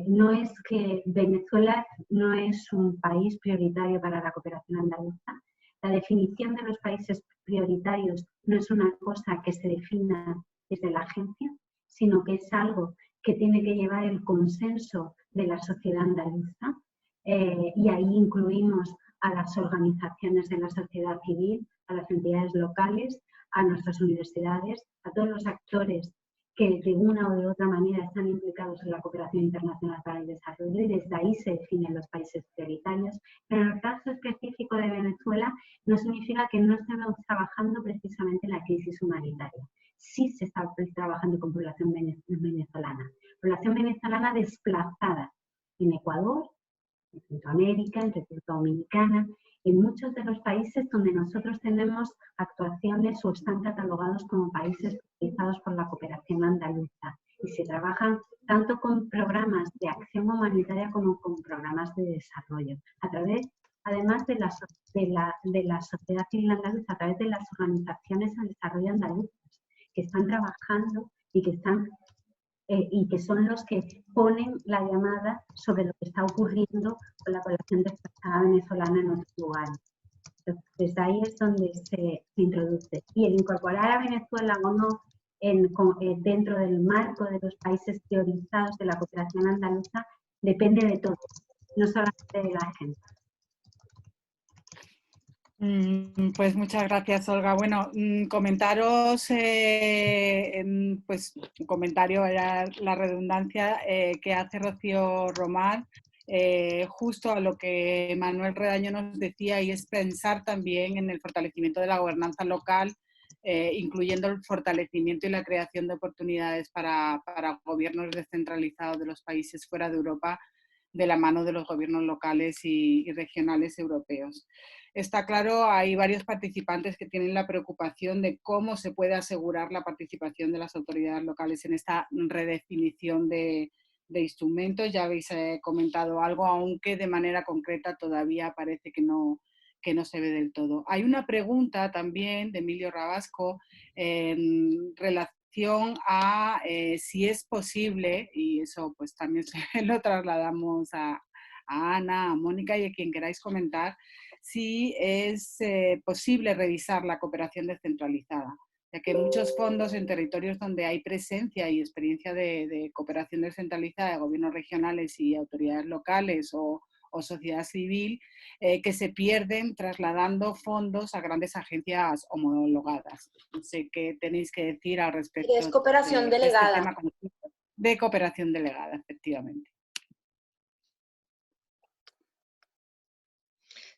no es que Venezuela no es un país prioritario para la cooperación andaluza. La definición de los países prioritarios no es una cosa que se defina desde la agencia, sino que es algo que tiene que llevar el consenso de la sociedad andaluza. Y ahí incluimos a las organizaciones de la sociedad civil, a las entidades locales, a nuestras universidades, a todos los actores que de una o de otra manera están implicados en la cooperación internacional para el desarrollo, y desde ahí se definen los países prioritarios. Pero en el caso específico de Venezuela no significa que no estemos trabajando precisamente en la crisis humanitaria. Sí se está trabajando con población venezolana desplazada en Ecuador, en Centroamérica, en República Dominicana, en muchos de los países donde nosotros tenemos actuaciones o están catalogados como países priorizados por la cooperación andaluza. Y se trabajan tanto con programas de acción humanitaria como con programas de desarrollo, a través, además de la sociedad civil andaluza, a través de las organizaciones de desarrollo andaluzas, que están trabajando y que son los que ponen la llamada sobre lo que está ocurriendo con la población desplazada venezolana en otros lugares. Entonces, desde ahí es donde se introduce. Y el incorporar a Venezuela o no dentro del marco de los países priorizados de la cooperación andaluza depende de todos, no solamente de la gente. Pues muchas gracias, Olga. Bueno, comentaros, pues un comentario era la redundancia que hace Rocío Román, justo a lo que Manuel Redaño nos decía, y es pensar también en el fortalecimiento de la gobernanza local, incluyendo el fortalecimiento y la creación de oportunidades para gobiernos descentralizados de los países fuera de Europa, de la mano de los gobiernos locales y regionales europeos. Está claro, hay varios participantes que tienen la preocupación de cómo se puede asegurar la participación de las autoridades locales en esta redefinición de instrumentos. Ya habéis comentado algo, aunque de manera concreta todavía parece que no se ve del todo. Hay una pregunta también de Emilio Rabasco en relación a si es posible, y eso pues también lo trasladamos a Ana, a Mónica y a quien queráis comentar, si es posible revisar la cooperación descentralizada, ya que muchos fondos en territorios donde hay presencia y experiencia de cooperación descentralizada de gobiernos regionales y autoridades locales o sociedad civil, que se pierden trasladando fondos a grandes agencias homologadas. No sé qué tenéis que decir al respecto. Es cooperación delegada. Este tema de cooperación delegada, efectivamente.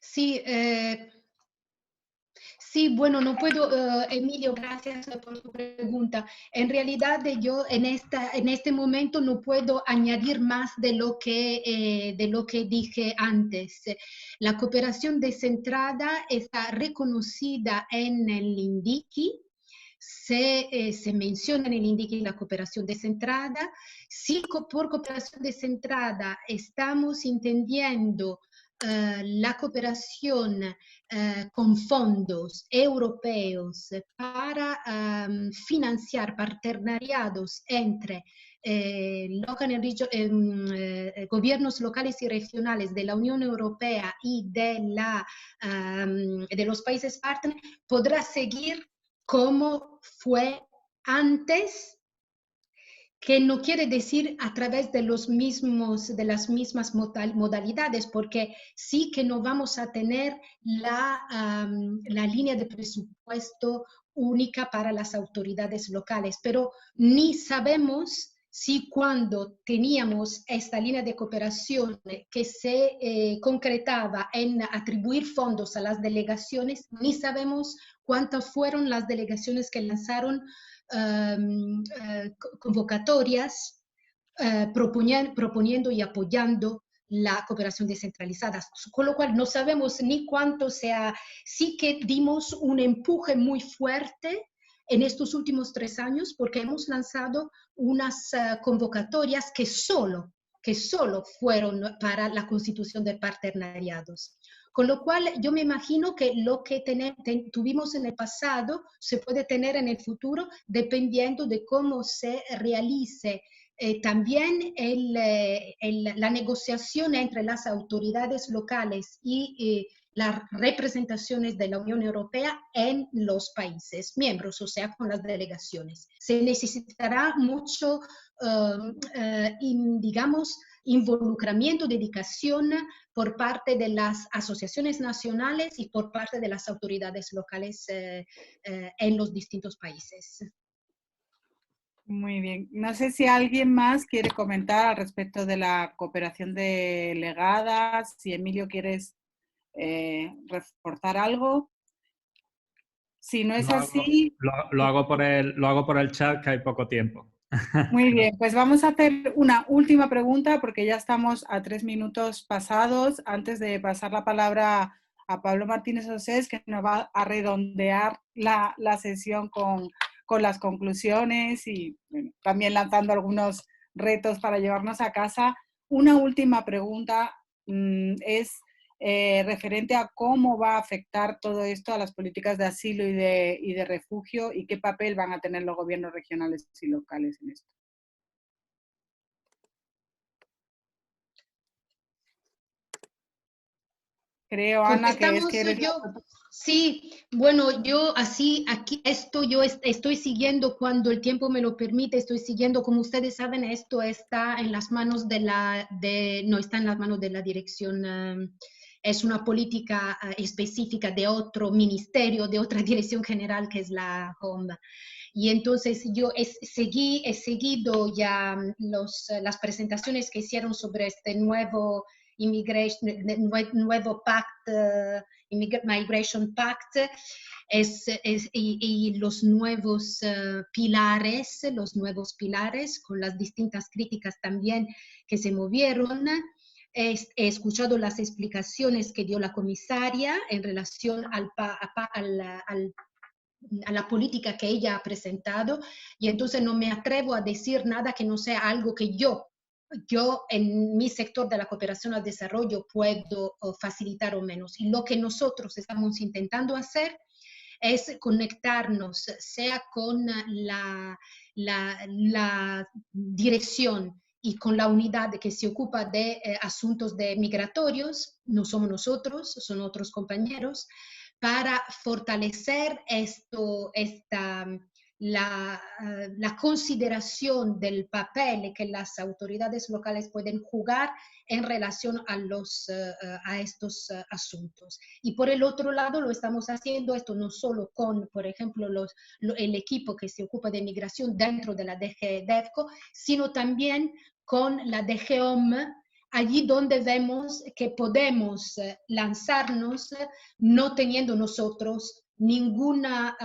Sí, sí, bueno, no puedo, Emilio, gracias por tu pregunta. En realidad yo en este momento no puedo añadir más de lo que dije antes. La cooperación descentrada está reconocida en el INDICI. Se menciona en el INDICI la cooperación descentrada. Sí, por cooperación descentrada estamos entendiendo la cooperación con fondos europeos para financiar partenariados entre gobiernos locales y regionales de la Unión Europea y de los países partners, podrá seguir como fue antes, que no quiere decir a través de las mismas modalidades, porque sí que no vamos a tener la línea de presupuesto única para las autoridades locales, pero ni sabemos si cuando teníamos esta línea de cooperación que se concretaba en atribuir fondos a las delegaciones, ni sabemos cuántas fueron las delegaciones que lanzaron convocatorias proponiendo y apoyando la cooperación descentralizada, con lo cual no sabemos ni cuánto sea. Sí que dimos un empuje muy fuerte en estos últimos 3 años porque hemos lanzado unas convocatorias que solo fueron para la constitución de partenariados. Con lo cual, yo me imagino que lo que tuvimos en el pasado se puede tener en el futuro dependiendo de cómo se realice también la negociación entre las autoridades locales y las representaciones de la Unión Europea en los países miembros, o sea, con las delegaciones. Se necesitará mucho, digamos, involucramiento, dedicación por parte de las asociaciones nacionales y por parte de las autoridades locales en los distintos países. Muy bien. No sé si alguien más quiere comentar al respecto de la cooperación delegada, si Emilio quieres reforzar algo. Si no es así... Lo hago por el chat, que hay poco tiempo. Muy bien, pues vamos a hacer una última pregunta porque ya estamos a 3 minutos pasados antes de pasar la palabra a Pablo Martínez Osés, que nos va a redondear la sesión con las conclusiones y bueno, también lanzando algunos retos para llevarnos a casa. Una última pregunta es referente a cómo va a afectar todo esto a las políticas de asilo y de refugio y qué papel van a tener los gobiernos regionales y locales en esto. Creo, Ana, que es que eres... Sí, bueno, yo estoy siguiendo cuando el tiempo me lo permite, estoy siguiendo, como ustedes saben, esto está en las manos no está en las manos de la dirección, es una política específica de otro ministerio, de otra dirección general que es la HOME. Y entonces yo he seguido ya las presentaciones que hicieron sobre este nuevo Migration Pact y los nuevos pilares con las distintas críticas también que se movieron. He escuchado las explicaciones que dio la comisaria en relación a la política que ella ha presentado y entonces no me atrevo a decir nada que no sea algo que yo en mi sector de la cooperación al desarrollo puedo facilitar o menos. Y lo que nosotros estamos intentando hacer es conectarnos, sea con la dirección y con la unidad que se ocupa de asuntos de migratorios, no somos nosotros, son otros compañeros, para fortalecer la consideración del papel que las autoridades locales pueden jugar en relación a estos asuntos. Y por el otro lado, lo estamos haciendo esto no solo con, por ejemplo, el equipo que se ocupa de migración dentro de la DG DEVCO, sino también con la DG OMM, allí donde vemos que podemos lanzarnos no teniendo nosotros ninguna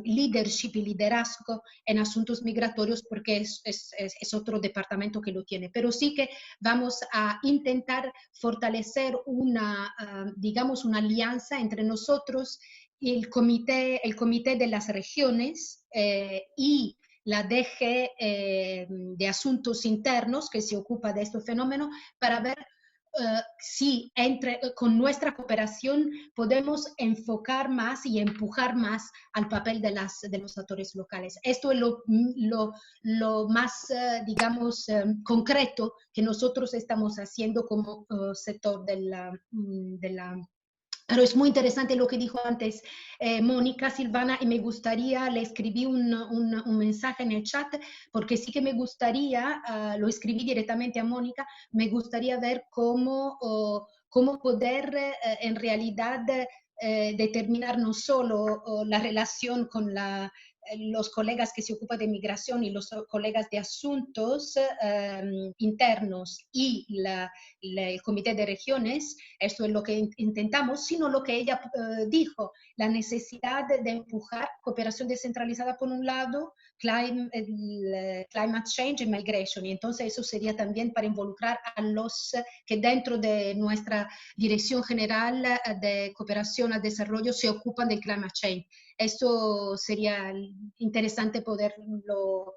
leadership y liderazgo en asuntos migratorios porque es otro departamento que lo tiene. Pero sí que vamos a intentar fortalecer digamos, una alianza entre nosotros y el comité de las regiones y la DG de Asuntos Internos que se ocupa de este fenómeno para ver si con nuestra cooperación podemos enfocar más y empujar más al papel de los actores locales. Esto es lo más, digamos, concreto que nosotros estamos haciendo como sector Pero es muy interesante lo que dijo antes Mónica Silvana y me gustaría, le escribí un mensaje en el chat porque sí que me gustaría, lo escribí directamente a Mónica, me gustaría ver cómo poder en realidad determinar no solo la relación con los colegas que se ocupan de migración y los colegas de asuntos internos y el comité de regiones, esto es lo que intentamos, sino lo que ella dijo, la necesidad de empujar cooperación descentralizada por un lado, climate change y migration, y entonces eso sería también para involucrar a los que dentro de nuestra Dirección General de Cooperación al Desarrollo se ocupan del climate change. Esto sería interesante poderlo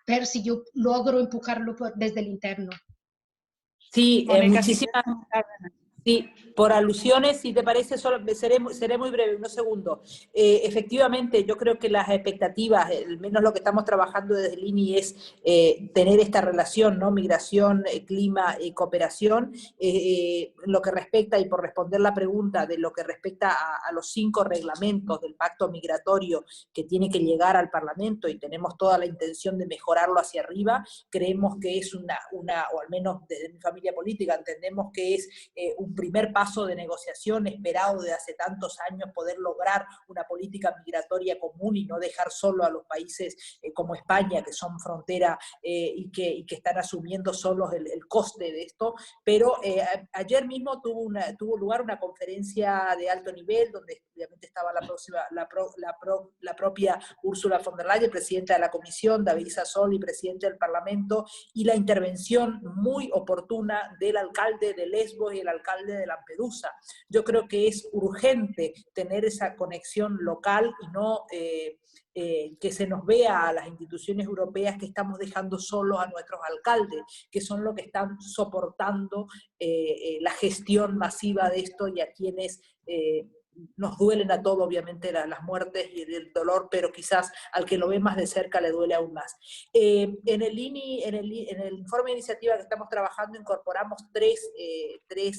ver si yo logro empujarlo desde el interno. Sí, muchísimas. Sí, por alusiones, si te parece, solo seré muy breve, unos segundos. Efectivamente, yo creo que las expectativas, al menos lo que estamos trabajando desde el INI es tener esta relación, ¿no? Migración, clima y cooperación. Lo que respecta, y por responder la pregunta de lo que respecta a los 5 reglamentos del pacto migratorio que tiene que llegar al Parlamento, y tenemos toda la intención de mejorarlo hacia arriba, creemos que es o al menos desde mi familia política, entendemos que es un primer paso de negociación esperado de hace tantos años, poder lograr una política migratoria común y no dejar solo a los países como España, que son frontera y que están asumiendo solos el coste de esto. Pero ayer mismo tuvo lugar una conferencia de alto nivel, donde obviamente estaba la propia Ursula von der Leyen, presidenta de la Comisión, David Sassoli, presidente del Parlamento, y la intervención muy oportuna del alcalde de Lesbos y el alcalde de Lampedusa. Yo creo que es urgente tener esa conexión local y no que se nos vea a las instituciones europeas que estamos dejando solos a nuestros alcaldes, que son los que están soportando la gestión masiva de esto, y a quienes nos duelen a todos, obviamente, las muertes y el dolor, pero quizás al que lo ve más de cerca le duele aún más. En el informe de iniciativa que estamos trabajando incorporamos tres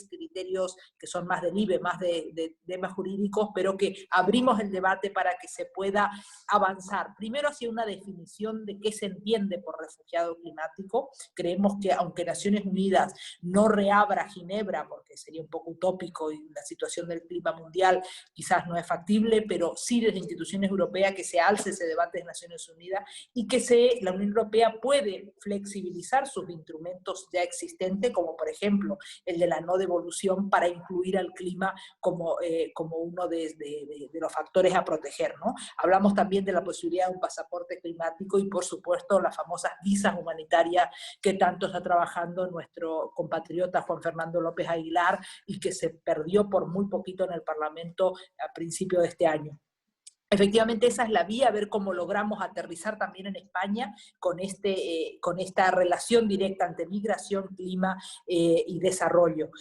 criterios que son más del IBE, más de temas jurídicos, pero que abrimos el debate para que se pueda avanzar. Primero, hacia una definición de qué se entiende por refugiado climático. Creemos que aunque Naciones Unidas no reabra Ginebra, porque sería un poco utópico y la situación del clima mundial quizás no es factible, pero sí desde instituciones europeas que se alce ese debate de Naciones Unidas y que la Unión Europea puede flexibilizar sus instrumentos ya existentes, como por ejemplo el de la no devolución, para incluir al clima como uno de los factores a proteger, ¿no? Hablamos también de la posibilidad de un pasaporte climático y por supuesto las famosas visas humanitarias que tanto está trabajando nuestro compatriota Juan Fernando López Aguilar y que se perdió por muy poquito en el Parlamento a principio de este año. Efectivamente, esa es la vía, a ver cómo logramos aterrizar también en España con esta relación directa entre migración, clima y desarrollo.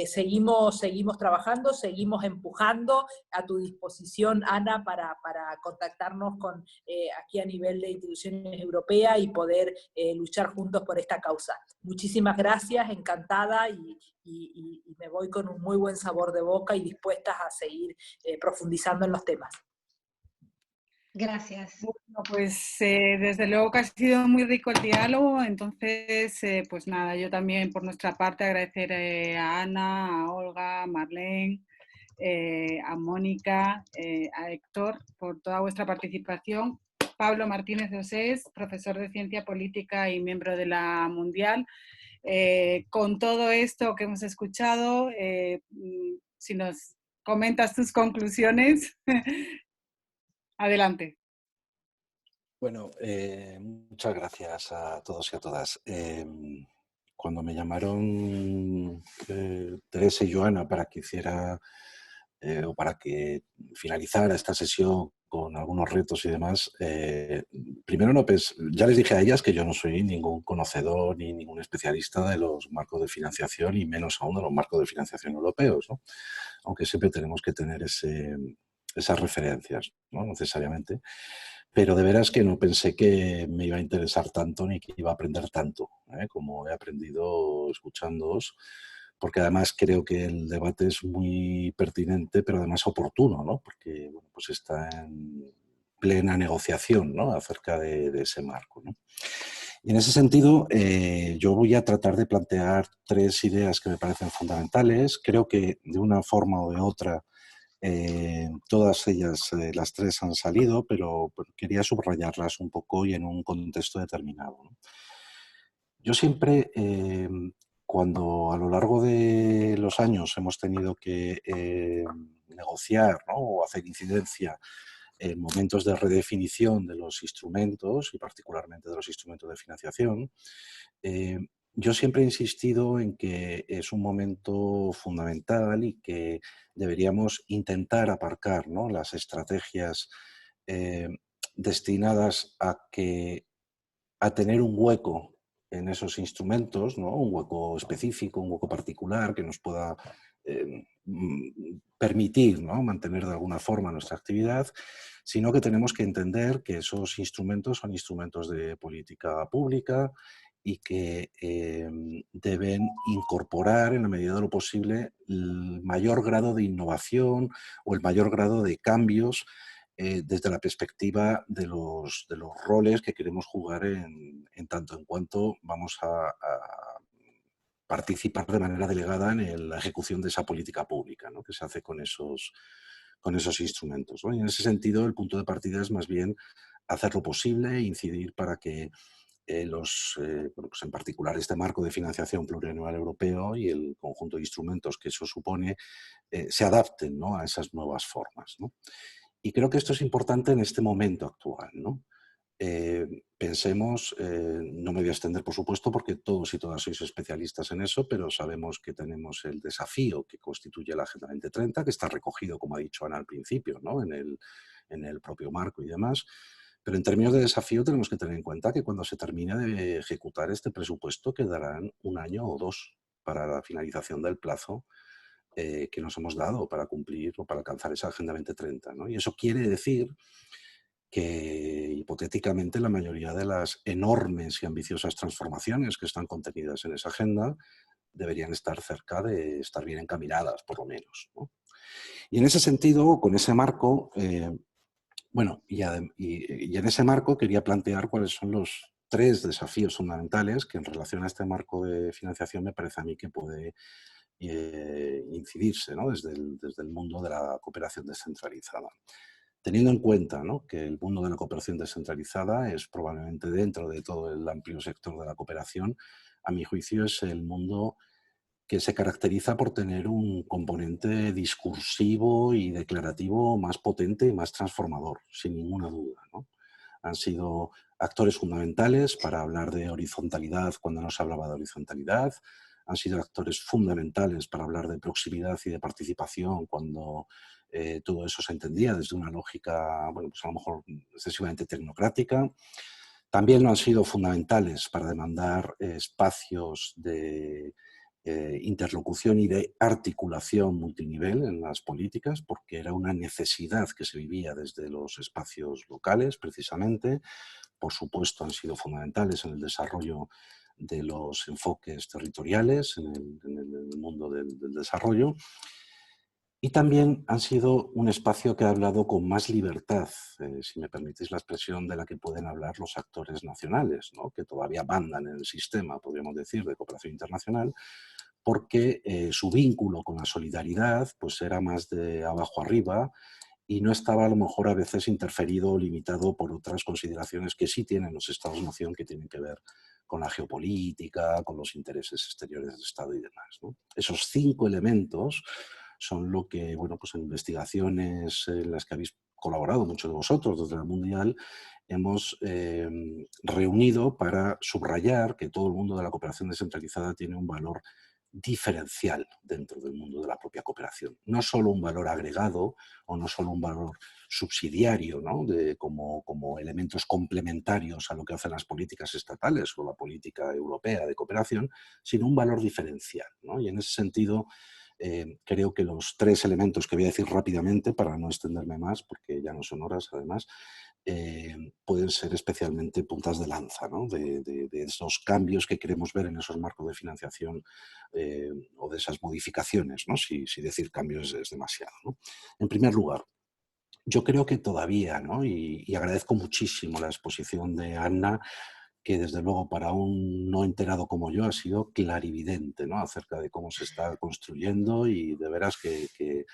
Seguimos trabajando, seguimos empujando. A tu disposición, Ana, para contactarnos aquí a nivel de instituciones europeas y poder luchar juntos por esta causa. Muchísimas gracias, encantada, y me voy con un muy buen sabor de boca y dispuestas a seguir profundizando en los temas. Gracias. Bueno, pues desde luego que ha sido muy rico el diálogo, entonces pues nada, yo también por nuestra parte agradecer a Ana, a Olga, a Marlene, a Mónica, a Héctor por toda vuestra participación. Pablo Martínez Osés, profesor de Ciencia Política y miembro de la Mundial. Con todo esto que hemos escuchado, si nos comentas tus conclusiones. Adelante. Bueno, muchas gracias a todos y a todas. Cuando me llamaron Teresa y Joana para que hiciera o para que finalizara esta sesión con algunos retos y demás, primero ya les dije a ellas que yo no soy ningún conocedor ni ningún especialista de los marcos de financiación y menos aún de los marcos de financiación europeos, ¿no? Aunque siempre tenemos que tener esas referencias, ¿no? Necesariamente, pero de veras que no pensé que me iba a interesar tanto ni que iba a aprender tanto, como he aprendido escuchándoos, porque además creo que el debate es muy pertinente, pero además oportuno, ¿no? Porque bueno, pues está en plena negociación, ¿no? Acerca de ese marco, ¿no? Y en ese sentido, yo voy a tratar de plantear 3 ideas que me parecen fundamentales. Creo que de una forma o de otra todas ellas, las 3 han salido, pero quería subrayarlas un poco y en un contexto determinado, ¿no? Yo siempre, cuando a lo largo de los años hemos tenido que negociar, ¿no? O hacer incidencia en momentos de redefinición de los instrumentos y particularmente de los instrumentos de financiación, yo siempre he insistido en que es un momento fundamental y que deberíamos intentar aparcar, ¿no?, las estrategias destinadas a tener un hueco en esos instrumentos, ¿no?, un hueco específico, un hueco particular que nos pueda permitir, ¿no?, mantener de alguna forma nuestra actividad, sino que tenemos que entender que esos instrumentos son instrumentos de política pública y que deben incorporar en la medida de lo posible el mayor grado de innovación o el mayor grado de cambios desde la perspectiva de los roles que queremos jugar en tanto en cuanto vamos a participar de manera delegada en la ejecución de esa política pública, ¿no?, que se hace con esos instrumentos, ¿no? Y en ese sentido, el punto de partida es más bien hacer lo posible e incidir para que bueno, pues en particular este marco de financiación plurianual europeo y el conjunto de instrumentos que eso supone se adapten, ¿no?, a esas nuevas formas, ¿no? Y creo que esto es importante en este momento actual, ¿no? Pensemos, no me voy a extender por supuesto porque todos y todas sois especialistas en eso, pero sabemos que tenemos el desafío que constituye la Agenda 2030, que está recogido, como ha dicho Ana al principio, ¿no?, en el propio marco y demás. Pero en términos de desafío tenemos que tener en cuenta que cuando se termine de ejecutar este presupuesto quedarán 1 año o 2 para la finalización del plazo que nos hemos dado para cumplir o para alcanzar esa Agenda 2030, ¿no? Y eso quiere decir que hipotéticamente la mayoría de las enormes y ambiciosas transformaciones que están contenidas en esa agenda deberían estar cerca de estar bien encaminadas, por lo menos, ¿no? Y en ese sentido, con ese marco, bueno, y en ese marco quería plantear cuáles son los 3 desafíos fundamentales que en relación a este marco de financiación me parece a mí que puede incidirse, ¿no?, desde el mundo de la cooperación descentralizada. Teniendo en cuenta, ¿no?, que el mundo de la cooperación descentralizada es probablemente dentro de todo el amplio sector de la cooperación, a mi juicio es el mundo que se caracteriza por tener un componente discursivo y declarativo más potente y más transformador, sin ninguna duda, ¿no? Han sido actores fundamentales para hablar de horizontalidad cuando no se hablaba de horizontalidad, han sido actores fundamentales para hablar de proximidad y de participación cuando todo eso se entendía desde una lógica, bueno, pues a lo mejor excesivamente tecnocrática. También lo han sido fundamentales para demandar espacios de interlocución y de articulación multinivel en las políticas, porque era una necesidad que se vivía desde los espacios locales, precisamente. Por supuesto, han sido fundamentales en el desarrollo de los enfoques territoriales, en el mundo del desarrollo. Y también han sido un espacio que ha hablado con más libertad, si me permitís la expresión, de la que pueden hablar los actores nacionales, ¿no?, que todavía mandan en el sistema, podríamos decir, de cooperación internacional, porque su vínculo con la solidaridad pues era más de abajo arriba y no estaba a lo mejor a veces interferido o limitado por otras consideraciones que sí tienen los Estados-nación, que tienen que ver con la geopolítica, con los intereses exteriores del Estado y demás, ¿no? Esos 5 elementos son lo que, bueno, pues en investigaciones en las que habéis colaborado muchos de vosotros desde la Mundial, hemos reunido para subrayar que todo el mundo de la cooperación descentralizada tiene un valor diferencial dentro del mundo de la propia cooperación. No solo un valor agregado o no solo un valor subsidiario, ¿no?, como elementos complementarios a lo que hacen las políticas estatales o la política europea de cooperación, sino un valor diferencial, ¿no? Y en ese sentido creo que los 3 elementos que voy a decir rápidamente para no extenderme más, porque ya no son horas además, pueden ser especialmente puntas de lanza, ¿no?, de esos cambios que queremos ver en esos marcos de financiación o de esas modificaciones, ¿no?, si decir cambios es demasiado, ¿no? En primer lugar, yo creo que todavía, ¿no?, y agradezco muchísimo la exposición de Anna, que desde luego para un no enterado como yo ha sido clarividente, ¿no?, acerca de cómo se está construyendo, y de veras que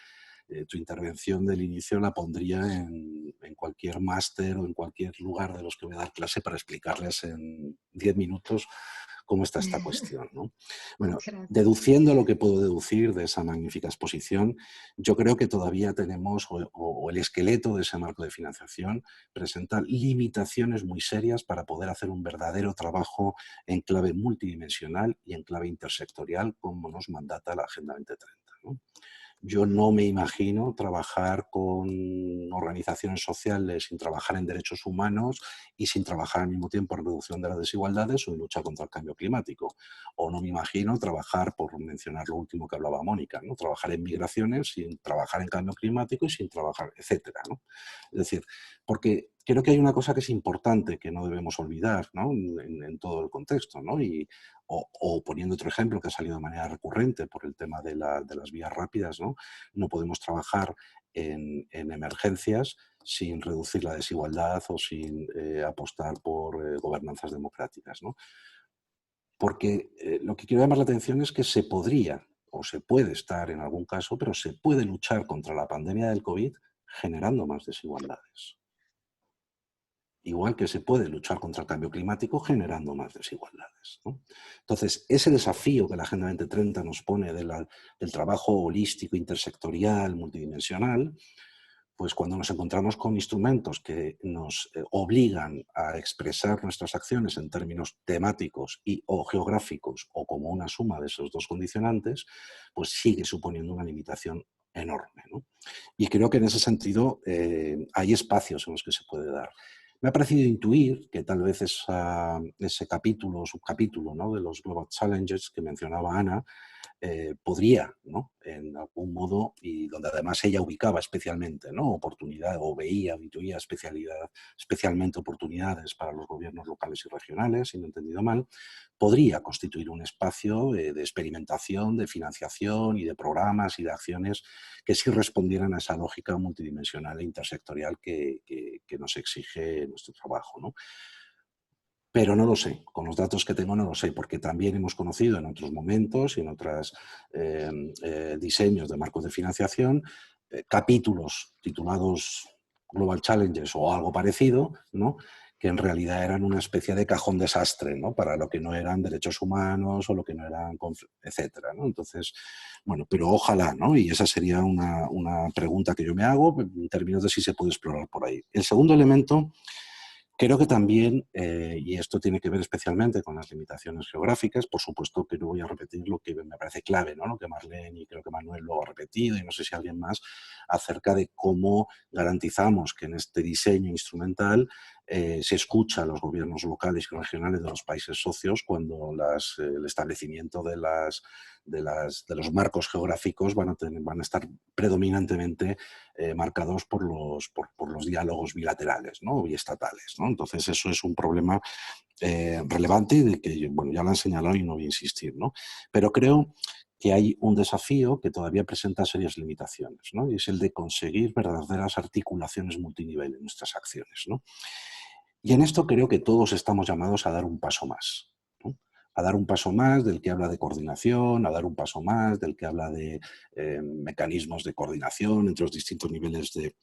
tu intervención del inicio la pondría en cualquier máster o en cualquier lugar de los que voy a dar clase para explicarles en 10 minutos cómo está esta cuestión, ¿no? Bueno, deduciendo lo que puedo deducir de esa magnífica exposición, yo creo que todavía tenemos, o el esqueleto de ese marco de financiación presenta limitaciones muy serias para poder hacer un verdadero trabajo en clave multidimensional y en clave intersectorial, como nos mandata la Agenda 2030, ¿no? Yo no me imagino trabajar con organizaciones sociales sin trabajar en derechos humanos y sin trabajar al mismo tiempo en reducción de las desigualdades o en lucha contra el cambio climático. O no me imagino trabajar, por mencionar lo último que hablaba Mónica, ¿no? Trabajar en migraciones sin trabajar en cambio climático y sin trabajar, etcétera, ¿no? Es decir, porque creo que hay una cosa que es importante que no debemos olvidar, ¿no? En todo el contexto, ¿no? O poniendo otro ejemplo que ha salido de manera recurrente por el tema de las vías rápidas, ¿no? No podemos trabajar en emergencias sin reducir la desigualdad o sin apostar por gobernanzas democráticas, ¿no? Porque lo que quiero llamar la atención es que se podría o se puede estar en algún caso, pero se puede luchar contra la pandemia del COVID generando más desigualdades. Igual que se puede luchar contra el cambio climático generando más desigualdades, ¿no? Entonces, ese desafío que la Agenda 2030 nos pone del trabajo holístico, intersectorial, multidimensional, pues cuando nos encontramos con instrumentos que nos obligan a expresar nuestras acciones en términos temáticos o geográficos o como una suma de esos dos condicionantes, pues sigue suponiendo una limitación enorme, ¿no? Y creo que en ese sentido hay espacios en los que se puede dar. Me ha parecido intuir que tal vez ese capítulo o subcapítulo, ¿no?, de los Global Challenges que mencionaba Ana podría, ¿no?, en algún modo, y donde además ella ubicaba especialmente, ¿no?, oportunidad, o veía o intuía especialmente oportunidades para los gobiernos locales y regionales, si no he entendido mal, podría constituir un espacio de experimentación, de financiación y de programas y de acciones que sí respondieran a esa lógica multidimensional e intersectorial que nos exige nuestro trabajo, ¿no? Pero no lo sé, con los datos que tengo no lo sé, porque también hemos conocido en otros momentos y en otros diseños de marcos de financiación capítulos titulados Global Challenges o algo parecido, ¿no?, que en realidad eran una especie de cajón desastre, ¿no?, para lo que no eran derechos humanos o lo que no eran, etcétera, ¿no? Entonces, bueno, pero ojalá, ¿no? Y esa sería una pregunta que yo me hago en términos de si se puede explorar por ahí. El segundo elemento, creo que también, y esto tiene que ver especialmente con las limitaciones geográficas, por supuesto que no voy a repetir lo que me parece clave, ¿no?, lo que Marlene y creo que Manuel lo ha repetido y no sé si alguien más, acerca de cómo garantizamos que en este diseño instrumental se escucha a los gobiernos locales y regionales de los países socios cuando el establecimiento de los marcos geográficos van a estar predominantemente marcados por los diálogos bilaterales, ¿no?, y estatales, ¿no? Entonces eso es un problema relevante y de que, bueno, ya lo han señalado y no voy a insistir, ¿no? Pero creo que hay un desafío que todavía presenta serias limitaciones, ¿no?, y es el de conseguir verdaderas articulaciones multinivel en nuestras acciones, ¿no? Y en esto creo que todos estamos llamados a dar un paso más, ¿no?, a dar un paso más del que habla de coordinación, a dar un paso más del que habla de mecanismos de coordinación entre los distintos niveles de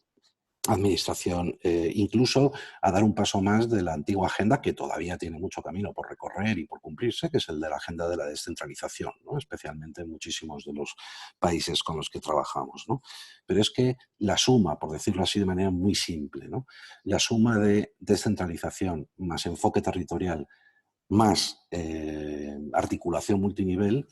administración, incluso a dar un paso más de la antigua agenda que todavía tiene mucho camino por recorrer y por cumplirse, que es el de la agenda de la descentralización, ¿no?, especialmente en muchísimos de los países con los que trabajamos, ¿no? Pero es que la suma, por decirlo así de manera muy simple, ¿no?, la suma de descentralización más enfoque territorial más articulación multinivel,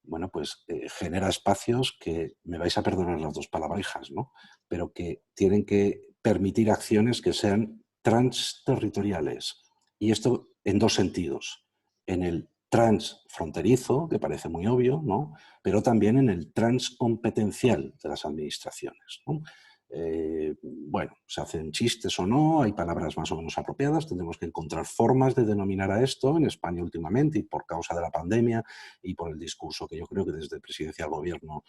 bueno, pues genera espacios que, me vais a perdonar las dos palabrejas, ¿no?, pero que tienen que permitir acciones que sean transterritoriales. Y esto en dos sentidos. En el transfronterizo, que parece muy obvio, ¿no?, pero también en el transcompetencial de las administraciones, ¿no? Bueno, se hacen chistes o no, hay palabras más o menos apropiadas, tendremos que encontrar formas de denominar a esto en España últimamente, y por causa de la pandemia y por el discurso que yo creo que desde Presidencia al Gobierno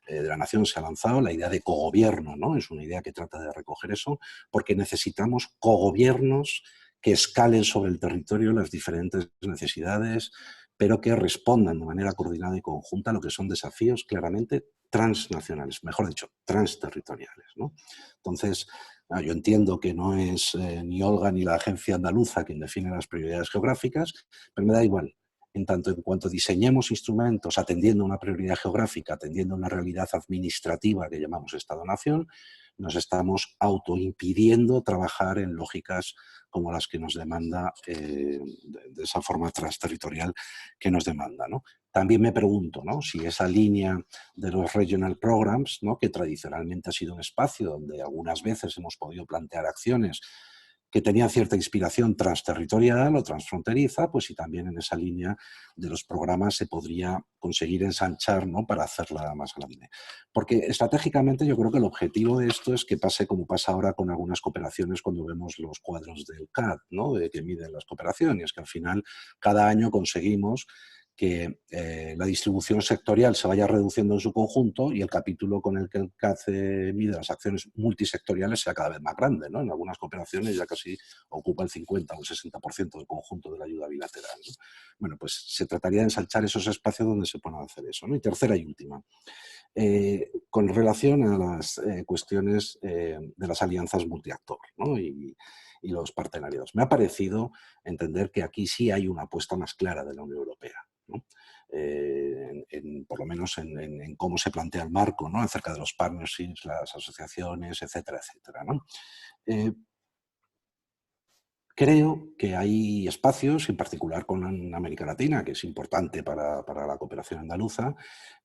de la Nación se ha lanzado, la idea de cogobierno, ¿no?, es una idea que trata de recoger eso, porque necesitamos cogobiernos que escalen sobre el territorio las diferentes necesidades, pero que respondan de manera coordinada y conjunta a lo que son desafíos claramente transnacionales, mejor dicho, transterritoriales, ¿no? Entonces, yo entiendo que no es ni Olga ni la Agencia Andaluza quien define las prioridades geográficas, pero me da igual. en tanto en cuanto diseñemos instrumentos atendiendo a una prioridad geográfica, atendiendo a una realidad administrativa que llamamos Estado-Nación, nos estamos autoimpidiendo trabajar en lógicas como las que nos demanda, de esa forma transterritorial que nos demanda, ¿no? También me pregunto, ¿no?, si esa línea de los regional programs, ¿no?, que tradicionalmente ha sido un espacio donde algunas veces hemos podido plantear acciones que tenían cierta inspiración transterritorial o transfronteriza, pues si también en esa línea de los programas se podría conseguir ensanchar, ¿no?, para hacerla más grande. Porque estratégicamente yo creo que el objetivo de esto es que pase como pasa ahora con algunas cooperaciones cuando vemos los cuadros del CAD, ¿no?, de que miden las cooperaciones, que al final cada año conseguimos que la distribución sectorial se vaya reduciendo en su conjunto y el capítulo con el que el CAD mide las acciones multisectoriales sea cada vez más grande, ¿no? En algunas cooperaciones ya casi ocupa el 50 o el 60% del conjunto de la ayuda bilateral, ¿no? Bueno, pues se trataría de ensanchar esos espacios donde se puedan hacer eso, ¿no? Y tercera y última, con relación a las cuestiones de las alianzas multiactor, ¿no?, y los partenariados. Me ha parecido entender que aquí sí hay una apuesta más clara de la Unión Europea, ¿no? Por lo menos en cómo se plantea el marco, ¿no?, acerca de los partnerships, las asociaciones, etcétera, etcétera, ¿no? Creo que hay espacios, en particular con América Latina, que es importante para la cooperación andaluza,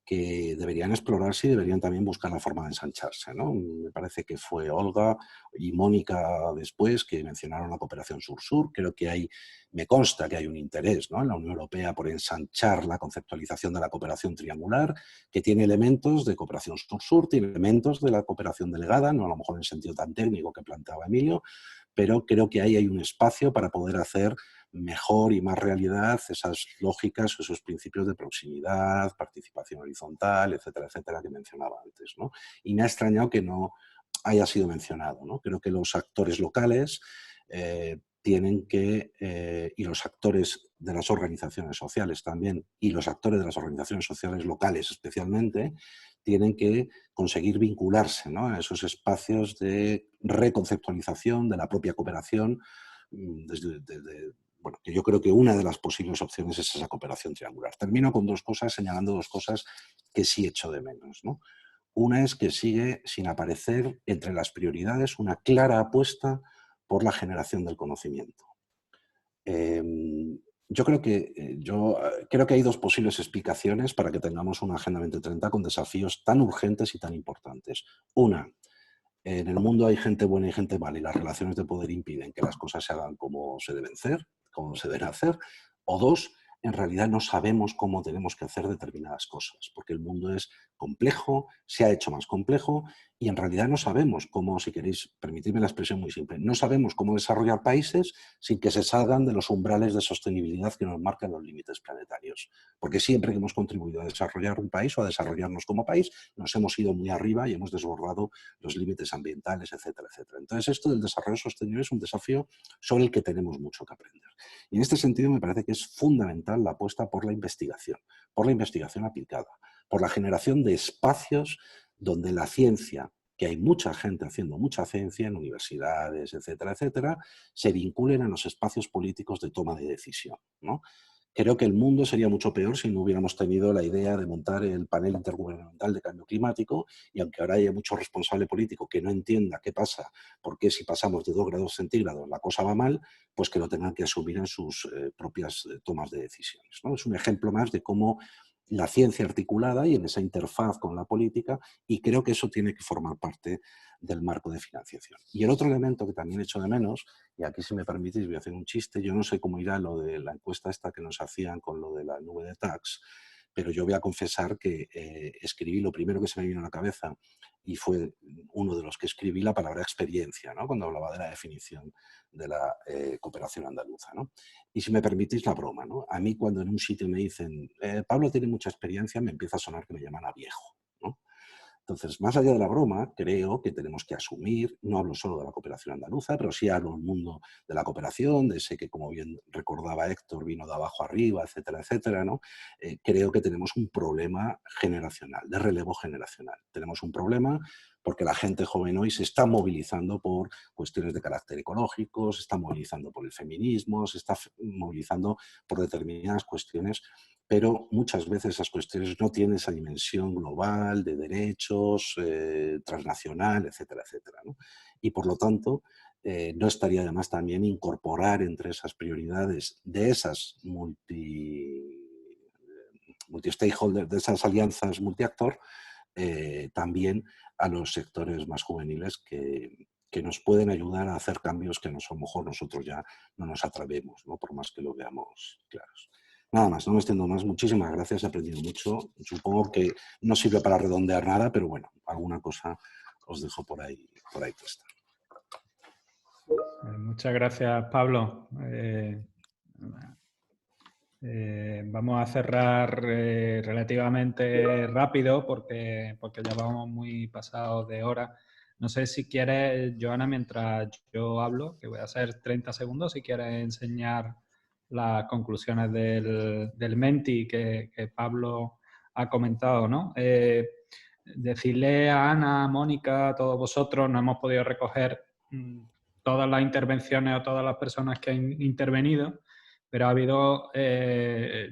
que deberían explorarse y deberían también buscar la forma de ensancharse, ¿no? Me parece que fue Olga y Mónica después que mencionaron la cooperación sur-sur. Creo que me consta que hay un interés, ¿no?, en la Unión Europea por ensanchar la conceptualización de la cooperación triangular, que tiene elementos de cooperación sur-sur, tiene elementos de la cooperación delegada, no a lo mejor en el sentido tan técnico que planteaba Emilio, pero creo que ahí hay un espacio para poder hacer mejor y más realidad esas lógicas, esos principios de proximidad, participación horizontal, etcétera, etcétera, que mencionaba antes, ¿no? Y me ha extrañado que no haya sido mencionado, ¿no? Creo que los actores locales tienen que, y los actores de las organizaciones sociales también, y los actores de las organizaciones sociales locales especialmente, tienen que conseguir vincularse, ¿no?, a esos espacios de reconceptualización de la propia cooperación, bueno, que yo creo que una de las posibles opciones es esa cooperación triangular. Termino con señalando dos cosas que sí echo de menos, ¿no? Una es que sigue sin aparecer entre las prioridades una clara apuesta por la generación del conocimiento. Yo creo que hay dos posibles explicaciones para que tengamos una Agenda 2030 con desafíos tan urgentes y tan importantes. Una, en el mundo hay gente buena y gente mala y las relaciones de poder impiden que las cosas se hagan como se deben hacer. O dos, en realidad no sabemos cómo tenemos que hacer determinadas cosas, porque el mundo es complejo, se ha hecho más complejo y en realidad no sabemos cómo, si queréis permitirme la expresión muy simple, no sabemos cómo desarrollar países sin que se salgan de los umbrales de sostenibilidad que nos marcan los límites planetarios. Porque siempre que hemos contribuido a desarrollar un país o a desarrollarnos como país, nos hemos ido muy arriba y hemos desbordado los límites ambientales, etcétera, etcétera. Entonces, esto del desarrollo sostenible es un desafío sobre el que tenemos mucho que aprender. Y en este sentido me parece que es fundamental la apuesta por la investigación aplicada, por la generación de espacios donde la ciencia, que hay mucha gente haciendo mucha ciencia en universidades, etcétera, etcétera, se vinculen a los espacios políticos de toma de decisión, ¿no? Creo que el mundo sería mucho peor si no hubiéramos tenido la idea de montar el panel intergubernamental de cambio climático y aunque ahora haya mucho responsable político que no entienda qué pasa, por qué si pasamos de 2 grados centígrados la cosa va mal, pues que lo tengan que asumir en sus propias tomas de decisiones, ¿no? Es un ejemplo más de cómo la ciencia articulada y en esa interfaz con la política, y creo que eso tiene que formar parte del marco de financiación. Y el otro elemento que también echo de menos, y aquí si me permitís voy a hacer un chiste, yo no sé cómo irá lo de la encuesta esta que nos hacían con lo de la nube de tax, pero yo voy a confesar que escribí lo primero que se me vino a la cabeza y fue uno de los que escribí la palabra experiencia, ¿no?, cuando hablaba de la definición de la cooperación andaluza, ¿no? Y si me permitís la broma, ¿no? A mí cuando en un sitio me dicen Pablo tiene mucha experiencia, me empieza a sonar que me llaman a viejo, ¿no? Entonces, más allá de la broma, creo que tenemos que asumir, no hablo solo de la cooperación andaluza, pero sí hablo del mundo de la cooperación, de ese que, como bien recordaba Héctor, vino de abajo arriba, etcétera, etcétera, ¿no? Creo que tenemos un problema generacional, de relevo generacional. Tenemos un problema porque la gente joven hoy se está movilizando por cuestiones de carácter ecológico, se está movilizando por el feminismo, se está movilizando por determinadas cuestiones, pero muchas veces esas cuestiones no tienen esa dimensión global de derechos, transnacional, etcétera, etcétera, ¿no? Y por lo tanto, no estaría además también incorporar entre esas prioridades de esas multi-stakeholders, de esas alianzas multiactor, también a los sectores más juveniles que nos pueden ayudar a hacer cambios que a lo mejor nosotros ya no nos atrevemos, ¿no? Por más que lo veamos claros. Nada más, no me extiendo más. Muchísimas gracias, he aprendido mucho. Supongo que no sirve para redondear nada, pero bueno, alguna cosa os dejo por ahí puesta. Muchas gracias, Pablo. Vamos a cerrar relativamente rápido porque ya vamos muy pasados de hora. No sé si quieres, Joana, mientras yo hablo, que voy a hacer 30 segundos, si quieres enseñar las conclusiones del Menti que Pablo ha comentado, ¿no? Decirle a Ana, a Mónica, a todos vosotros, no hemos podido recoger todas las intervenciones o todas las personas que han intervenido, pero ha habido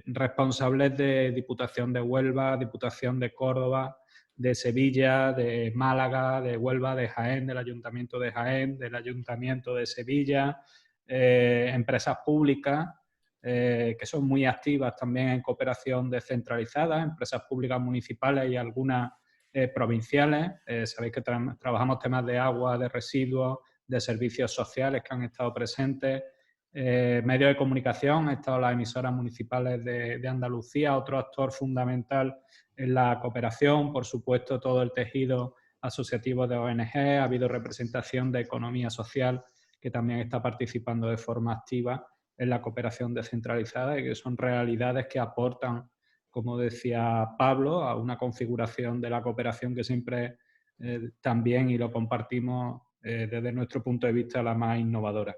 responsables de Diputación de Huelva, Diputación de Córdoba, de Sevilla, de Málaga, de Huelva, de Jaén, del Ayuntamiento de Jaén, del Ayuntamiento de Sevilla, empresas públicas que son muy activas también en cooperación descentralizada, empresas públicas municipales y algunas provinciales. Sabéis que trabajamos temas de agua, de residuos, de servicios sociales que han estado presentes. Medios de comunicación, han estado las emisoras municipales de Andalucía, otro actor fundamental en la cooperación, por supuesto todo el tejido asociativo de ONG, ha habido representación de economía social que también está participando de forma activa en la cooperación descentralizada y que son realidades que aportan, como decía Pablo, a una configuración de la cooperación que siempre también, y lo compartimos desde nuestro punto de vista, la más innovadora.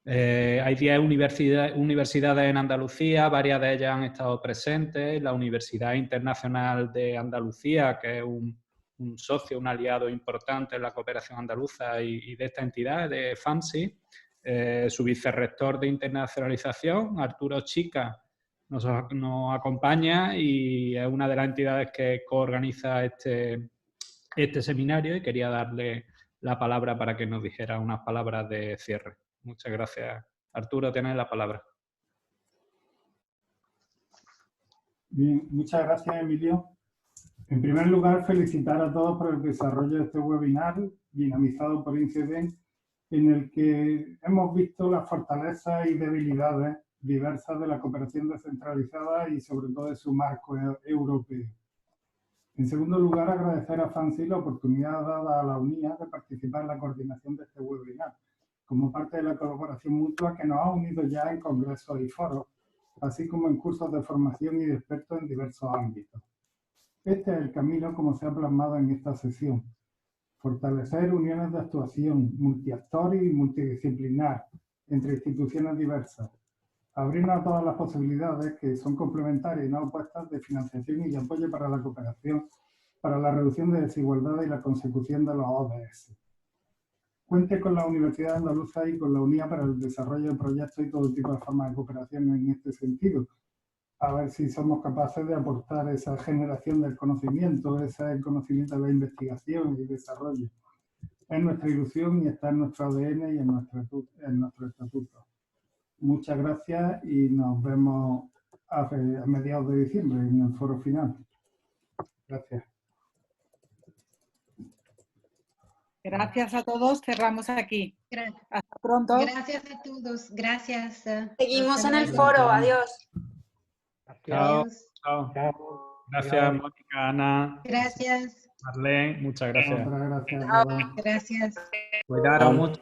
Hay 10 universidades en Andalucía, varias de ellas han estado presentes. La Universidad Internacional de Andalucía, que es un socio, un aliado importante en la cooperación andaluza y de esta entidad, de FAMSI. Su vicerrector de internacionalización, Arturo Chica, nos acompaña y es una de las entidades que coorganiza este seminario, y quería darle la palabra para que nos dijera unas palabras de cierre. Muchas gracias. Arturo, tienes la palabra. Bien, muchas gracias, Emilio. En primer lugar, felicitar a todos por el desarrollo de este webinar dinamizado por INCEDE, en el que hemos visto las fortalezas y debilidades diversas de la cooperación descentralizada y sobre todo de su marco europeo. En segundo lugar, agradecer a FAMSI la oportunidad dada a la UNIA de participar en la coordinación de este webinar, como parte de la colaboración mutua que nos ha unido ya en congresos y foros, así como en cursos de formación y de expertos en diversos ámbitos. Este es el camino como se ha plasmado en esta sesión. Fortalecer uniones de actuación multiactor y multidisciplinar entre instituciones diversas. Abrirnos a todas las posibilidades que son complementarias y no opuestas de financiación y de apoyo para la cooperación, para la reducción de desigualdades y la consecución de los ODS. Cuente con la Universidad Andaluza y con la UNIA para el desarrollo de proyectos y todo tipo de formas de cooperación en este sentido. A ver si somos capaces de aportar esa generación del conocimiento, ese conocimiento de la investigación y desarrollo. Es nuestra ilusión y está en nuestro ADN y en nuestro estatuto. Muchas gracias y nos vemos a mediados de diciembre en el foro final. Gracias. Gracias a todos, cerramos aquí. Gracias. Hasta pronto. Gracias a todos, gracias. Seguimos en el foro, adiós. Chao. Chao. Gracias, Mónica, Ana. Gracias. Marlene, muchas gracias. Gracias. Gracias. Cuidaros mucho.